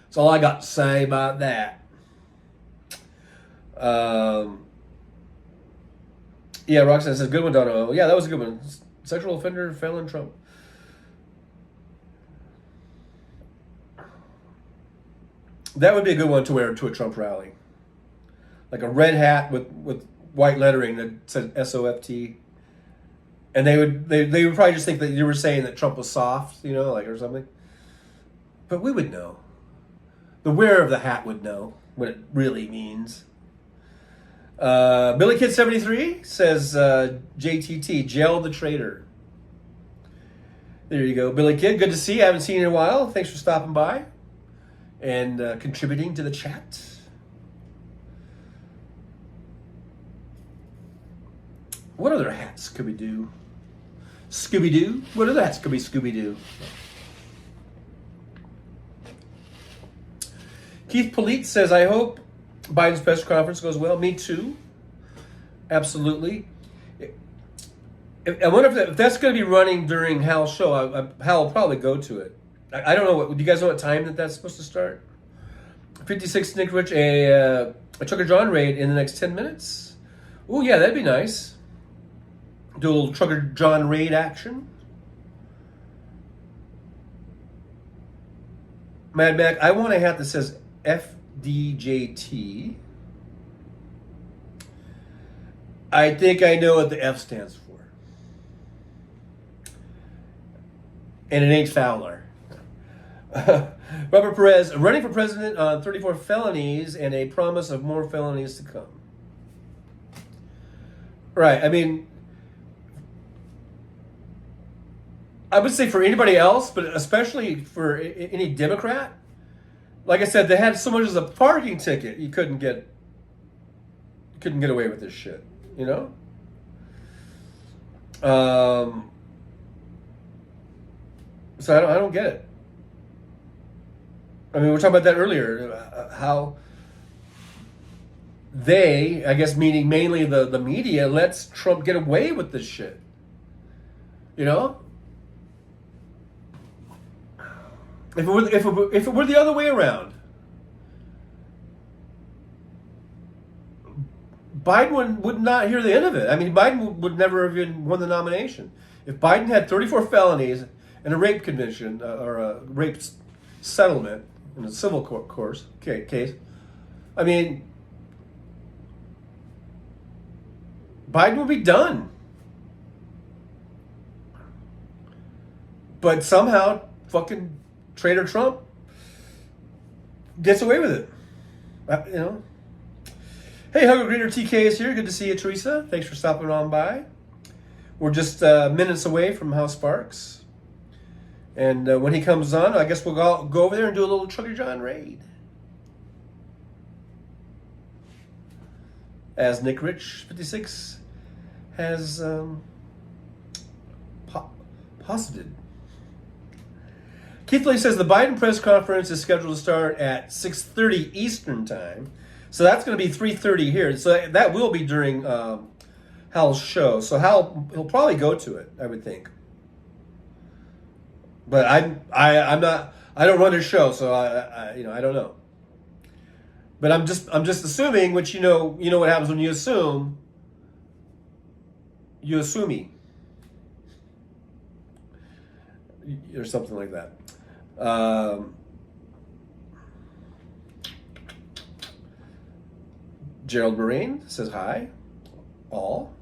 That's all I got to say about that. Yeah, Roxanne says, good one, Dono. Yeah, that was a good one. Sexual offender, felon, Trump. That would be a good one to wear to a Trump rally. Like a red hat with white lettering that said SOFT. And they would probably just think that you were saying that Trump was soft, or something. But we would know. The wearer of the hat would know what it really means. Billy Kid 73 says JTT, jail the traitor. There you go. Billy Kid, good to see you. I haven't seen you in a while. Thanks for stopping by and contributing to the chat. What other hats could we do? Scooby-Doo? What other hats could be Scooby-Doo? Keith Polite says, I hope Biden's press conference goes well. Me too. Absolutely. I wonder if that's going to be running during Hal's show. Hal will probably go to it. I don't know. Do you guys know what time that's supposed to start? 56 Nick Rich, a Trucker John raid in the next 10 minutes. Oh, yeah, that'd be nice. Do a little Trucker John raid action. Mad Mac, I want a hat that says FDJT. I think I know what the F stands for. And it ain't Fowler. Robert Perez, running for president on 34 felonies and a promise of more felonies to come. Right, I mean, I would say for anybody else, but especially for any Democrat, like I said, they had so much as a parking ticket, you couldn't get away with this shit, So I don't get it. I mean, we were talking about that earlier, how they, I guess meaning mainly the media, lets Trump get away with this shit. If it were the other way around, Biden would not hear the end of it. I mean, Biden would never have even won the nomination. If Biden had 34 felonies and a rape conviction or a rape settlement in a civil case, I mean, Biden would be done. But somehow, fucking traitor Trump gets away with it. Hey, Hugger Greeter TK is here. Good to see you, Teresa. Thanks for stopping on by. We're just minutes away from House Sparks. And when he comes on, I guess we'll go over there and do a little Trucker John raid. As Nick Rich 56 has posited. Keith Lee says the Biden press conference is scheduled to start at 6:30 Eastern time. So that's going to be 3:30 here. So that will be during Hal's show. So he'll probably go to it, I would think. But I'm not. I don't run his show, so I don't know. But I'm just assuming, which you know what happens when you assume. You assume me, or something like that. Gerald Moraine says hi. All.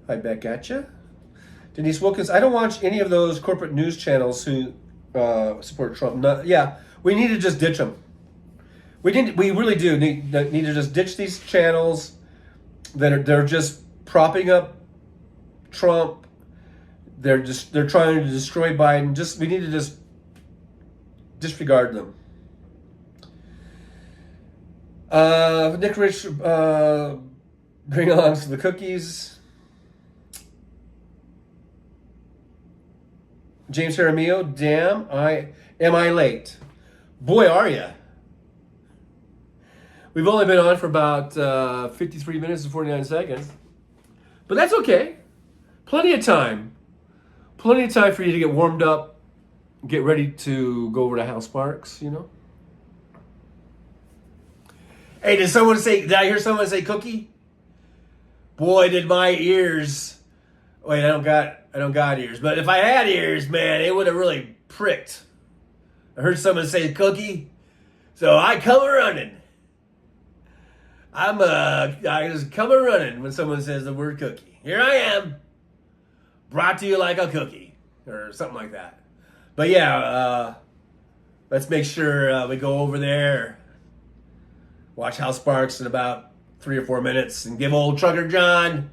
Hi back at you. Denise Wilkins, I don't watch any of those corporate news channels who support Trump. We need to just ditch them. We really do need to just ditch these channels they're just propping up Trump. They're trying to destroy Biden. We need to just disregard them. Nick Rich, bring along some of the cookies. James Jaramillo, damn, am I late? Boy, are ya. We've only been on for about 53 minutes and 49 seconds. But that's okay. Plenty of time. Plenty of time for you to get warmed up, get ready to go over to House Sparks, Hey, did I hear someone say cookie? Boy, did my ears. Wait, I don't got ears. But if I had ears, man, it would have really pricked. I heard someone say cookie. So I come a running. I just come a running when someone says the word cookie. Here I am, brought to you like a cookie, or something like that. But yeah, let's make sure we go over there, watch House Sparks in about 3 or 4 minutes, and give old Trucker John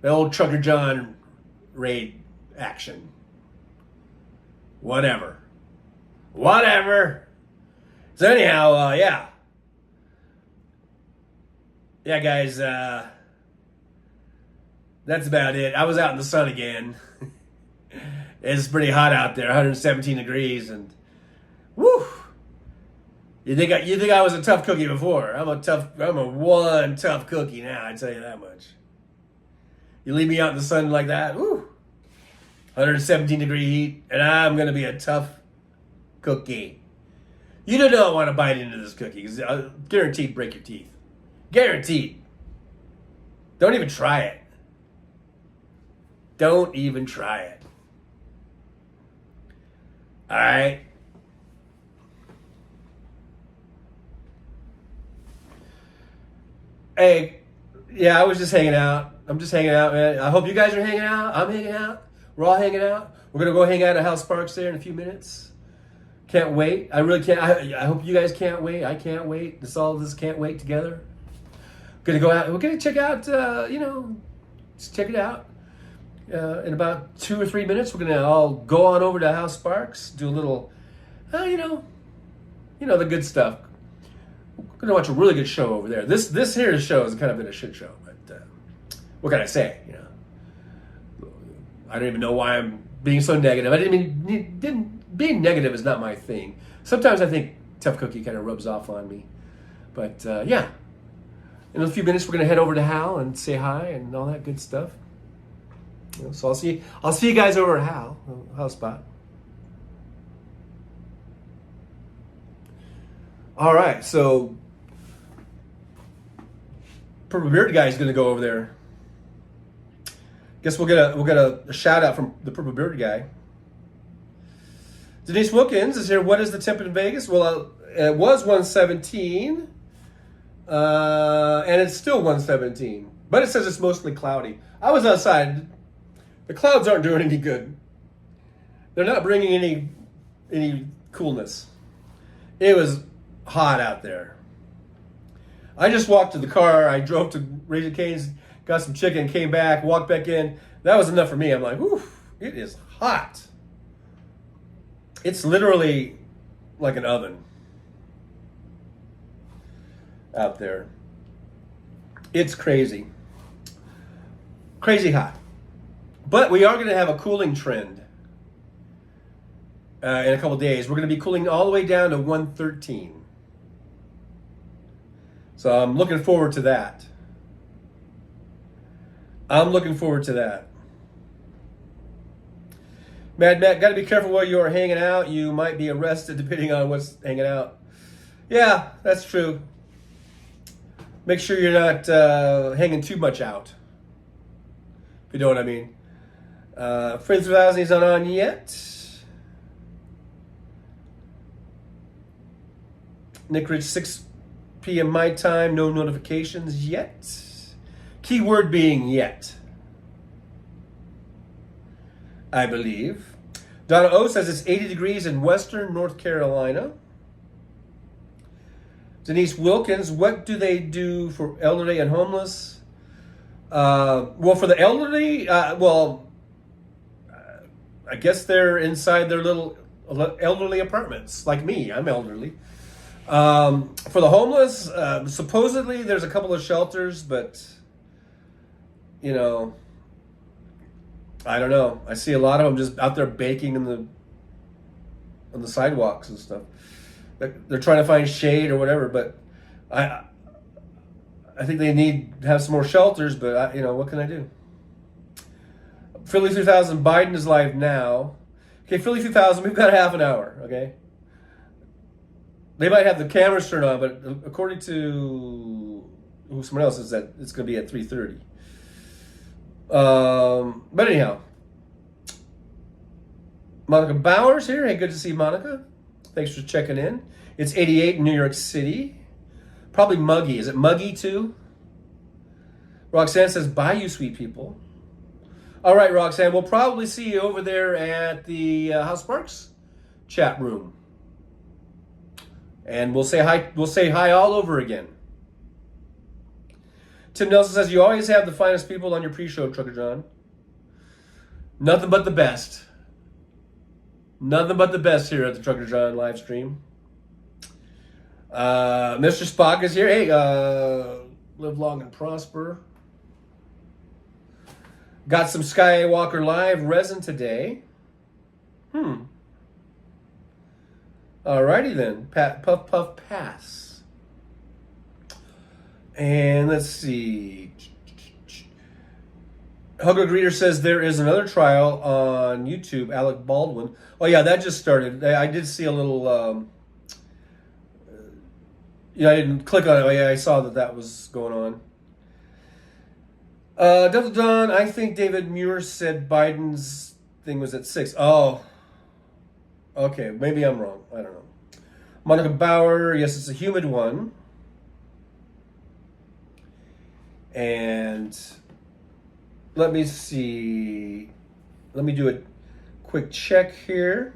the old Trucker John raid action. Whatever. So anyhow, yeah. Yeah, guys, that's about it. I was out in the sun again. It's pretty hot out there, 117 degrees, and woo! You think I was a tough cookie before? I'm a one tough cookie now. I tell you that much. You leave me out in the sun like that, woo! 117 degree heat, and I'm gonna be a tough cookie. You do not want to bite into this cookie because I'll guaranteed break your teeth. Guaranteed. Don't even try it. Don't even try it. All right. Hey, yeah, I was just hanging out. I'm just hanging out, man. I hope you guys are hanging out. I'm hanging out. We're all hanging out. We're going to go hang out at House Sparks there in a few minutes. Can't wait. I really can't. I hope you guys can't wait. I can't wait. All of this can't wait together. Gonna go out. We're gonna check out. Just check it out. In about 2 or 3 minutes, we're gonna all go on over to House Sparks, do a little, the good stuff. We're gonna watch a really good show over there. This here show has kind of been a shit show, but what can I say? I don't even know why I'm being so negative. Being negative is not my thing. Sometimes I think tough cookie kind of rubs off on me, but yeah. In a few minutes, we're gonna head over to Hal and say hi and all that good stuff. So I'll see you guys over at Hal Spot. All right, so Purple Beard guy is gonna go over there. Guess we'll get a shout out from the Purple Beard guy. Denise Wilkins is here. What is the temp in Vegas? Well, it was 117. And it's still 117, but it says it's mostly cloudy. I was outside. The clouds aren't doing any good. They're not bringing any coolness. It was hot out there. I just walked to the car. I drove to Raising Cane's, got some chicken, came back, walked back in. That was enough for me. I'm like, oof, it is hot. It's literally like an oven out there. It's crazy. Crazy hot. But we are going to have a cooling trend in a couple days. We're going to be cooling all the way down to 113. So I'm looking forward to that. Mad Matt, got to be careful where you are hanging out. You might be arrested depending on what's hanging out. Yeah, that's true. Make sure you're not hanging too much out. If you know what I mean. Fred 3000 is not on yet. Nick Rich, 6 p.m. my time. No notifications yet. Keyword being yet. I believe. Donna O says it's 80 degrees in western North Carolina. Denise Wilkins, what do they do for elderly and homeless? Well, for the elderly, I guess they're inside their little elderly apartments, like me. I'm elderly. For the homeless, supposedly there's a couple of shelters, but, I don't know. I see a lot of them just out there baking on the sidewalks and stuff. They're trying to find shade or whatever, but I think they need to have some more shelters, but what can I do? Philly 3000, Biden is live now. Okay, Philly 3000, we've got half an hour, okay? They might have the cameras turned on, but according to someone else, is that it's going to be at 3:30. But anyhow, Monica Bowers here. Hey, good to see Monica. Thanks for checking in. It's 88 in New York City. Probably muggy. Is it muggy too? Roxanne says, bye, you sweet people. All right, Roxanne, we'll probably see you over there at the House Parks chat room. And we'll say hi. We'll say hi all over again. Tim Nelson says, you always have the finest people on your pre-show, Trucker John. Nothing but the best. Nothing but the best here at the Trucker John live stream. Mr. Spock is here. Hey, live long and prosper. Got some Skywalker Live resin today. Alrighty then. Puff Puff Pass. And let's see. Hugger Greeter says there is another trial on YouTube, Alec Baldwin. Oh yeah, that just started. I did see a little... I didn't click on it. Oh, yeah, I saw that was going on. Delta Dawn, I think David Muir said Biden's thing was at 6. Oh. Okay, maybe I'm wrong. I don't know. Monica Bauer, yes, it's a humid one. And let me see. Let me do a quick check here.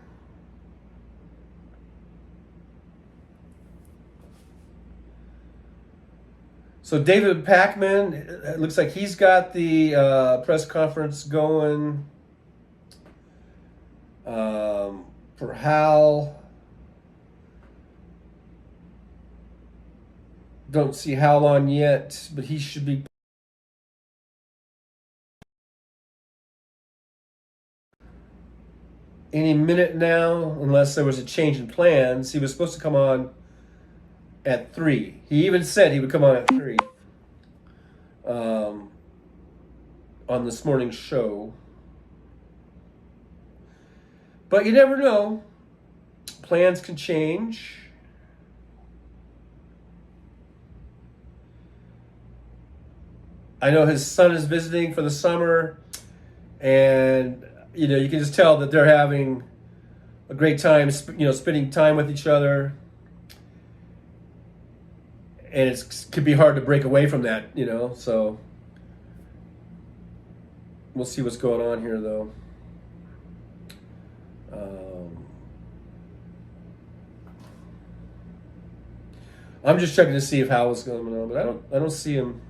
So David Packman, it looks like he's got the press conference going for Hal. Don't see Hal on yet, but he should be. Any minute now, unless there was a change in plans. He was supposed to come on at 3. He even said he would come on at 3 on this morning's show. But you never know. Plans can change. I know his son is visiting for the summer, and you can just tell that they're having a great time, spending time with each other. And it could be hard to break away from that, so we'll see what's going on here, though. I'm just checking to see if Hal was going on, but I don't see him.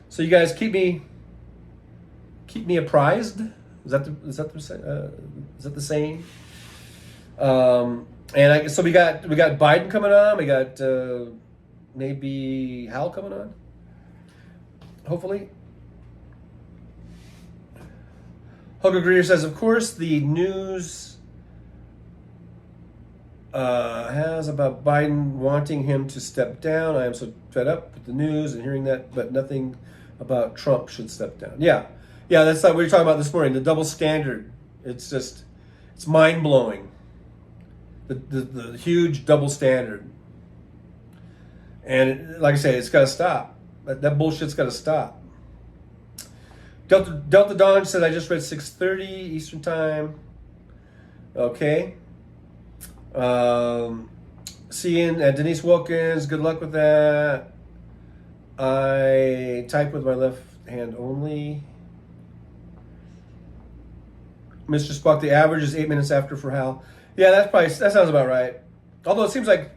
So you guys keep me apprised. Is that the saying? And so we got Biden coming on. We got maybe Hal coming on. Hopefully. Hugger Greer says, of course, the news has about Biden wanting him to step down. I am so fed up with the news and hearing that, but nothing about Trump should step down. Yeah, that's like what we were talking about this morning. The double standard. It's mind-blowing. The huge double standard. And like I say, it's got to stop. That bullshit's got to stop. Delta Dawn said I just read 6:30 Eastern Time. Okay. Seeing Denise Wilkins, good luck with that. I type with my left hand only. Mr. Spock, the average is 8 minutes after for Hal. Yeah, that sounds about right. Although it seems like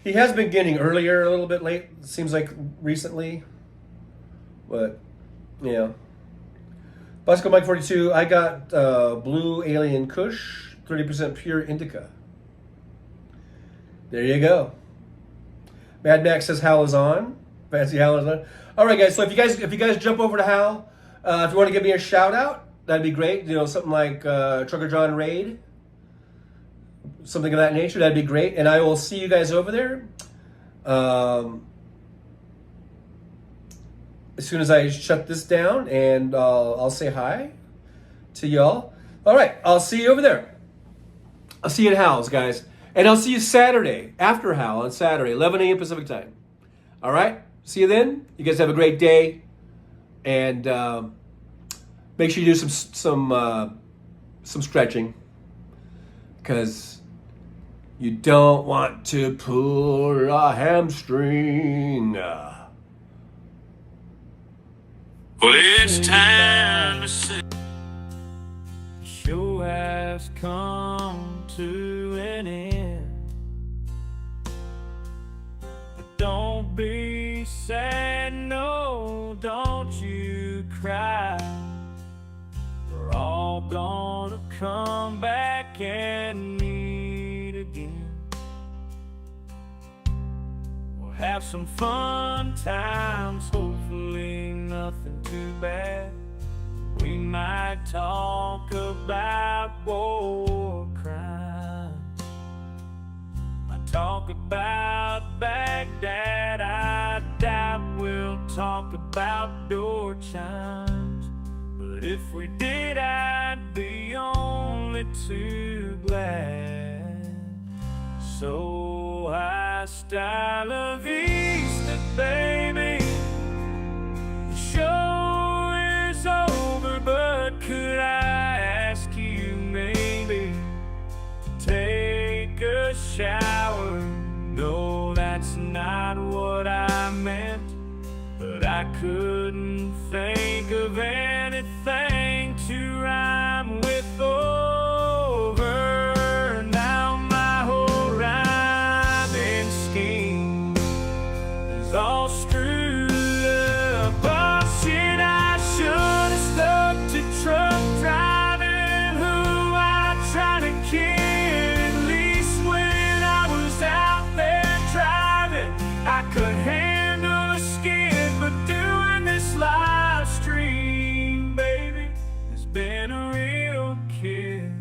he has been getting earlier a little bit late. It seems like recently. But, yeah. Bicycle Mike 42, I got Blue Alien Kush, 30% pure indica. There you go. Mad Max says Hal is on. Fancy Hal is on. All right, guys. So if you guys jump over to Hal, if you want to give me a shout out, that'd be great. Something like Trucker John Raid, something of that nature. That'd be great. And I will see you guys over there. As soon as I shut this down, and I'll say hi to y'all. All right, I'll see you over there. I'll see you at Hal's, guys. And I'll see you Saturday, after Hal on Saturday, 11 a.m. Pacific time. All right, see you then. You guys have a great day. And make sure you do some stretching. Because You don't want to pull a hamstring. Well, it's time to say the show has come to an end. But don't be sad, no, don't you cry. We're all gonna come back and meet again. We'll have some fun times, hopefully nothing too bad. We might talk about war crimes, might talk about Baghdad. I doubt we'll talk about door chimes, but if we did, I'd be only too glad. So hasta la vista, baby. The show is over, but could I ask you maybe to take a shower? No, that's not what I meant, but I couldn't think of anything to rhyme with over. Now my whole rhyming scheme is all screwed up. Oh shit, I should have stuck to truck driving, who I tried to kid. At least when I was out there driving, I could handle a skid. But doing this live stream, baby, has been a real kid.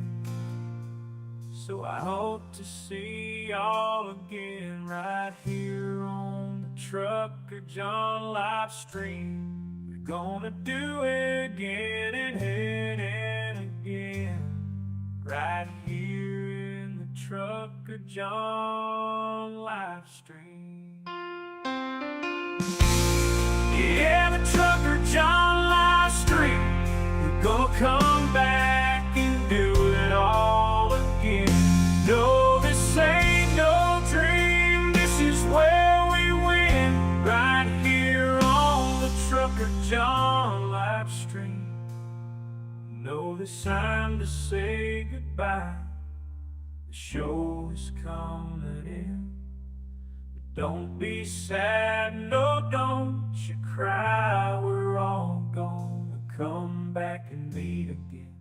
So I hope to see y'all again right here on the Trucker John live stream. We're gonna do it again and again, right here in the Trucker John live stream. Yeah, the Trucker John live stream. We're gonna come back and do it all again. No, this ain't no dream. This is where we win, right here on the Trucker John live stream. No, this time to say goodbye. The show is coming in. Don't be sad, no, don't you cry. We're all gonna come back and meet again.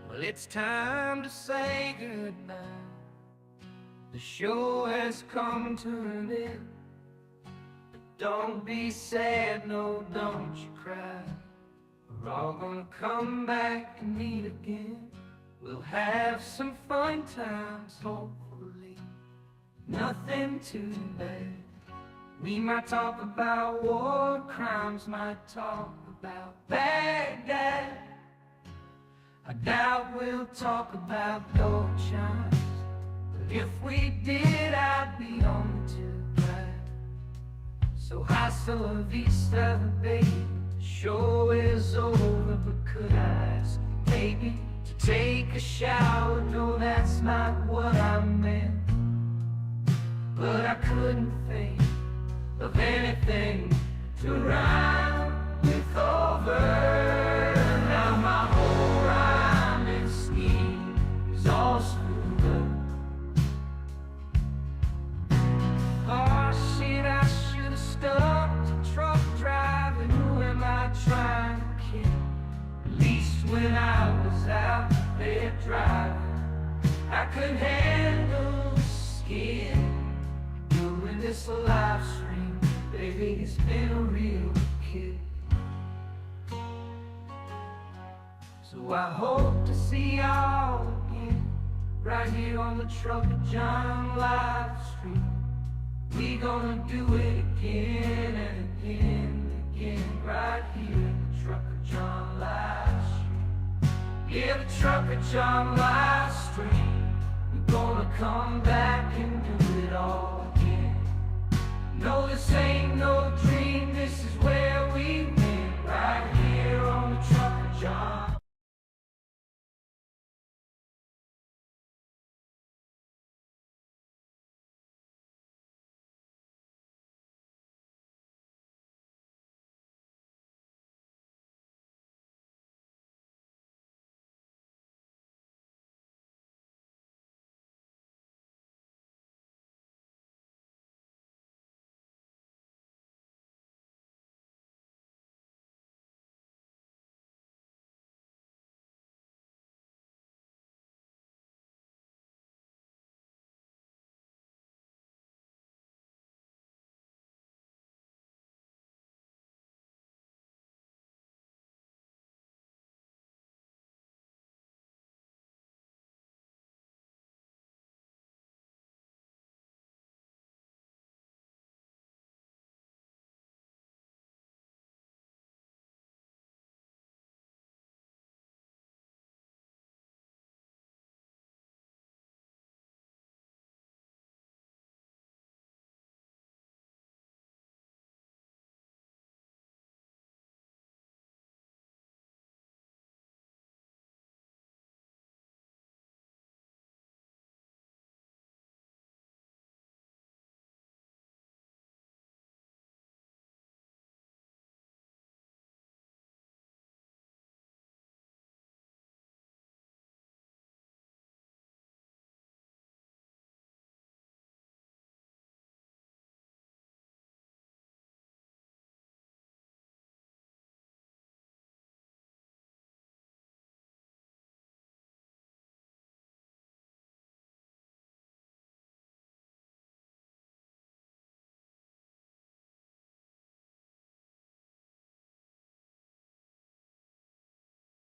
Well, it's time to say goodbye. The show has come to an end. Don't be sad, no, don't you cry. We're all gonna come back and meet again. We'll have some fun times, hopefully nothing too bad. We might talk about war crimes, might talk about Baghdad. I doubt we'll talk about door chimes, but if we did, I'd be only too glad. So hasta la vista, baby. The show is over, but could I ask maybe to take a shower? No, that's not what I meant, but I couldn't think of anything to rhyme with over. Now my whole rhyming scheme is all screwed up. Oh shit, I should have stuck to truck driving. Who am I trying to kid? At least when I was out there driving, I could handle the skid. Doing this live stream, baby, it's been a real kid. So I hope to see y'all again, right here on the Trucker John live stream. We gonna do it again and again and again, right here in the Trucker John live stream. Yeah, the Trucker John live stream. We're gonna come back and